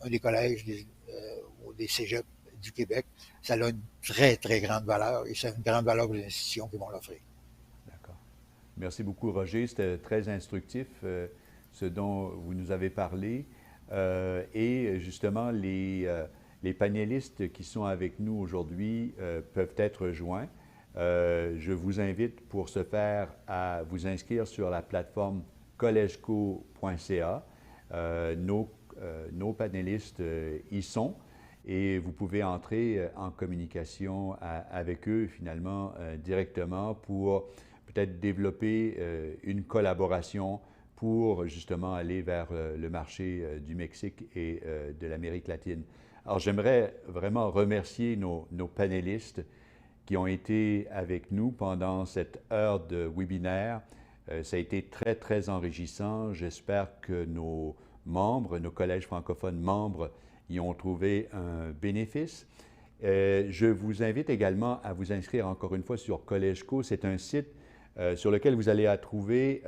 un des collèges ou des cégeps du Québec. Ça a une très, très grande valeur, et ça a une grande valeur pour les institutions qui vont l'offrir. D'accord. Merci beaucoup, Roger. C'était très instructif, ce dont vous nous avez parlé. Et justement, les panélistes qui sont avec nous aujourd'hui peuvent être joints. Je vous invite pour ce faire à vous inscrire sur la plateforme collegeco.ca. Nos panélistes y sont et vous pouvez entrer en communication avec eux finalement directement pour peut-être développer une collaboration pour justement aller vers le marché du Mexique et de l'Amérique latine. Alors, j'aimerais vraiment remercier nos panélistes qui ont été avec nous pendant cette heure de webinaire. Ça a été très, très enrichissant. J'espère que nos membres, nos collèges francophones membres, y ont trouvé un bénéfice. Je vous invite également à vous inscrire encore une fois sur CollegeCo. C'est un site sur lequel vous allez trouver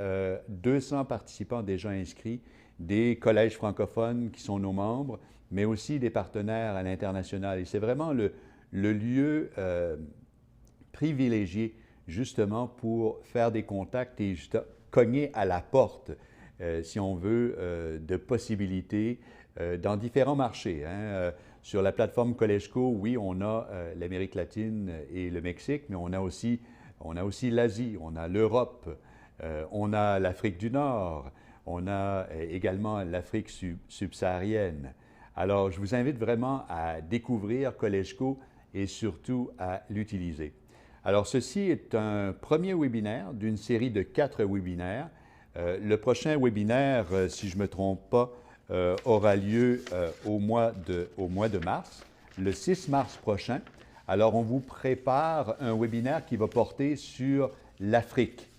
200 participants déjà inscrits, des collèges francophones qui sont nos membres, mais aussi des partenaires à l'international. Et c'est vraiment le lieu privilégié justement pour faire des contacts et cogner à la porte, si on veut, de possibilités dans différents marchés. Hein. Sur la plateforme CollegeCo, oui, on a l'Amérique latine et le Mexique, mais on a aussi l'Asie, on a l'Europe, on a l'Afrique du Nord, on a également l'Afrique subsaharienne. Alors, je vous invite vraiment à découvrir CollegeCo et surtout à l'utiliser. Alors, ceci est un premier webinaire d'une série de 4 webinaires. Le prochain webinaire, si je ne me trompe pas, aura lieu au mois de mars, le 6 mars prochain. Alors, on vous prépare un webinaire qui va porter sur l'Afrique.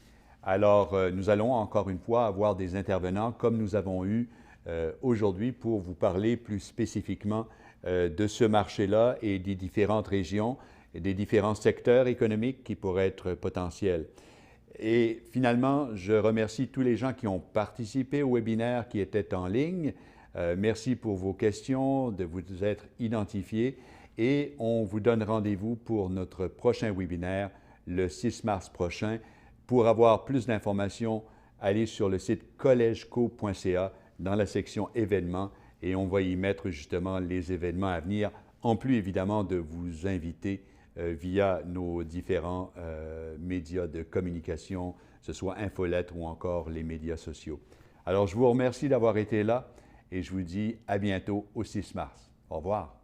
Alors, nous allons encore une fois avoir des intervenants comme nous avons eu aujourd'hui pour vous parler plus spécifiquement de ce marché-là et des différentes régions et des différents secteurs économiques qui pourraient être potentiels. Et finalement, je remercie tous les gens qui ont participé au webinaire qui était en ligne. Merci pour vos questions, de vous être identifiés. Et on vous donne rendez-vous pour notre prochain webinaire le 6 mars prochain. Pour avoir plus d'informations, allez sur le site collegeco.ca dans la section événements et on va y mettre justement les événements à venir, en plus évidemment de vous inviter via nos différents médias de communication, que ce soit infolettres ou encore les médias sociaux. Alors, je vous remercie d'avoir été là et je vous dis à bientôt au 6 mars. Au revoir.